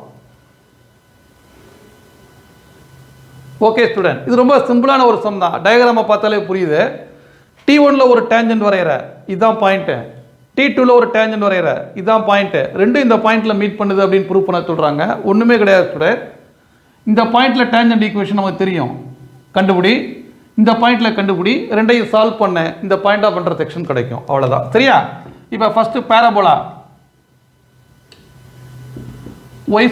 ஓகே ஸ்டூடெண்ட், இது ரொம்ப சிம்பிளான ஒரு சம் தான். டயக்ராமை பார்த்தாலே புரியுது. T1ல ஒரு டேஞ்சன்ட் வரைகிற, இதுதான் பாயிண்ட்டு. T2ல ஒரு டேஞ்சன்ட் வரைகிற, இதுதான் பாயிண்ட்டு. ரெண்டும் இந்த பாயிண்ட்ல மீட் பண்ணுது அப்படின்னு ப்ரூவ் பண்ண சொல்கிறாங்க. ஒன்றுமே கிடையாது ஸ்டூடெண்ட். இந்த பாயிண்ட்ல டேஞ்சன்ட் ஈக்குவேஷன் நமக்கு தெரியும், கண்டுபிடி. இந்த பாயிண்ட்ல கண்டுபிடி, ரெண்டையும் சால்வ் பண்ண இந்த பாயிண்ட் ஆஃப் இன்டர்செக்ஷன் கிடைக்கும். அவ்வளோதான். சரியா? இப்போ ஃபர்ஸ்ட் பேரபோலா y²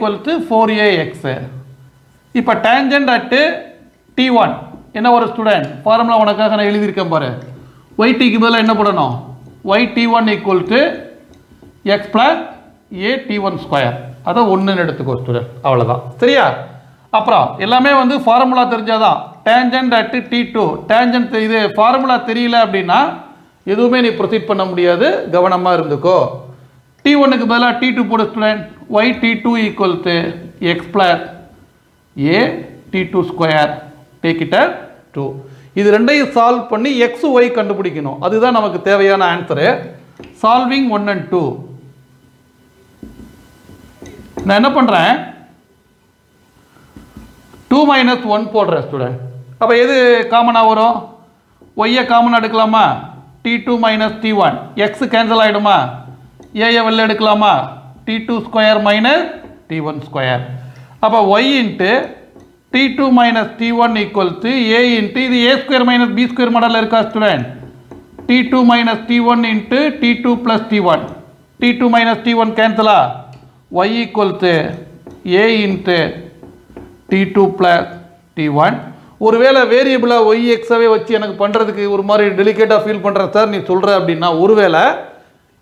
= 4ax. இப்போ டேஞ்சன்ட் அட் T1 என்ன ஒரு ஸ்டூடெண்ட்? ஃபார்முலா உனக்காக நான் எழுதியிருக்கேன் பாரு. ytக்கு பதிலாக என்ன போடணும்? yt1 = x + at1². அதை 1ன்னு எடுத்துக்கோ ஸ்டூடெண்ட். அவ்வளோதான். சரியா? அப்புறம் எல்லாமே வந்து ஃபார்முலா தெரிஞ்சாதான். டேஞ்சன்ட் அட் T2, டேஞ்சன்ட் இது ஃபார்முலா தெரியல அப்படின்னா எதுவுமே நீ ப்ரொசீட் பண்ண முடியாது. கவனமாக இருந்துக்கோ. T1க்கு பதிலாக T2 போட student. yt2 = x + at2². Take it at 2. இது ரெண்டையும் சால்வ் பண்ணி எக்ஸ் ஒய் கண்டுபிடிக்கணும். அதுதான் நமக்கு தேவையான ஆன்சரு. Solving 1 and 2. நான் என்ன பண்ணுறேன்? 2 - 1 போடுறேன் ஸ்டூடெண்ட். அப்போ எது காமனாக வரும்? ஒய்யை காமனாக எடுக்கலாமா? T2 - T1. X cancel ஆகிடுமா? ஏயை வெளில எடுக்கலாமா? T2² - T1². அப்போ y into T2 - T1 = a into இது a² - b² மாடலில் இருக்கா student? T2 - T1 into T2 + T1. T2 - T1 கேன்சலா? y = a into T2 + T1. ஒருவேளை வேரியபிளாக ஒய் எக்ஸாவே வச்சு எனக்கு பண்ணுறதுக்கு ஒரு மாதிரி டெலிகேட்டாக ஃபீல் பண்ணுறேன் சார் நீ சொல்கிற அப்படின்னா, ஒருவேளை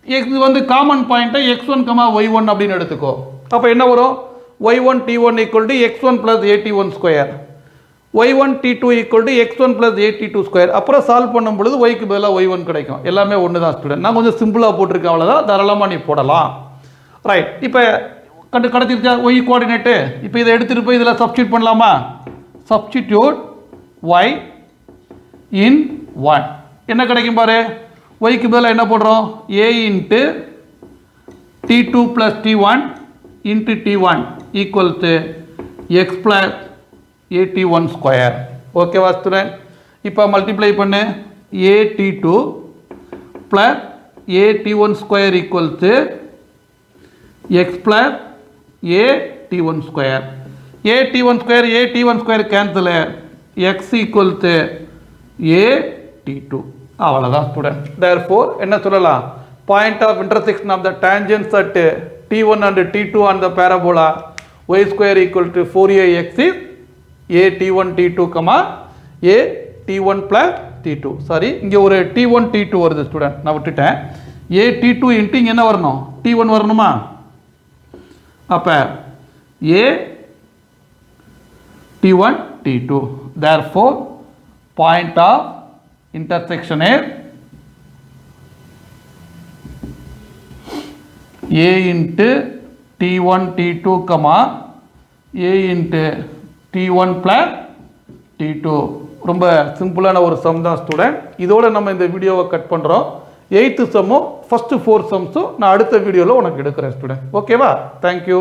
எக்ஸ் வந்து காமன் பாயிண்ட்டை x1, y1 அப்படின்னு எடுத்துக்கோ. அப்போ என்ன வரும்? y1 t1 equal to x1 plus at1 square, y1 t2 equal to x1 plus at2 square. அப்புறம் சால்வ் பண்ணும் பொழுது yக்கு பதிலாக y1 கிடைக்கும். எல்லாமே ஒன்று தான் ஸ்டூடெண்ட். நான் கொஞ்சம் சிம்பிளாக போட்டிருக்கேன், அவ்வளோதான். தாராளமாக நீ போடலாம். ரைட், இப்போ கிடைச்சிருச்சா y கோஆர்டினேட்டு? இப்போ இதை எடுத்துகிட்டு போய் இதில் சப்ஸ்டியூட் பண்ணலாமா? சப்ஸ்டிடியூட் y in 1 என்ன கிடைக்கும் பாரு. yக்கு பதிலாக என்ன போடுறோம்? a into t2 plus t1 into t1 equal to x plus at1 square. ஓகேவா ஸ்டூடெண்ட்? இப்போ மல்டிப்ளை பண்ணு. at2 plus at1 square equal to x plus at1 square. at1 square at1 square cancel, x equal to at2. அவ்வளோதான் student. therefore என்ன சொல்லலாம்? Point of intersection of the tangents at t1 and t2 on the parabola y square equal to 4ax is a t1 t2 comma a t1 plus t2. Sorry, இங்கே ஒரு t1 t2 வருது student, நான் விட்டுட்டேன். a t2 into இங்கே என்ன வரணும்? t1 வரணுமா? அப்போ a t1 t2. therefore point of intersection is a into t1 t2 comma a into t1 plus t2. ரொம்ப சிம்பிளான ஒரு சம் தான் ஸ்டூடெண்ட். இதோட நம்ம இந்த வீடியோவை கட் பண்ணுறோம். 8th சம்மும் ஃபஸ்ட்டு 4 சம்ஸும் நான் அடுத்த வீடியோவில் உனக்கு எடுக்கிறேன் ஸ்டூடெண்ட். ஓகேவா? தேங்க்யூ.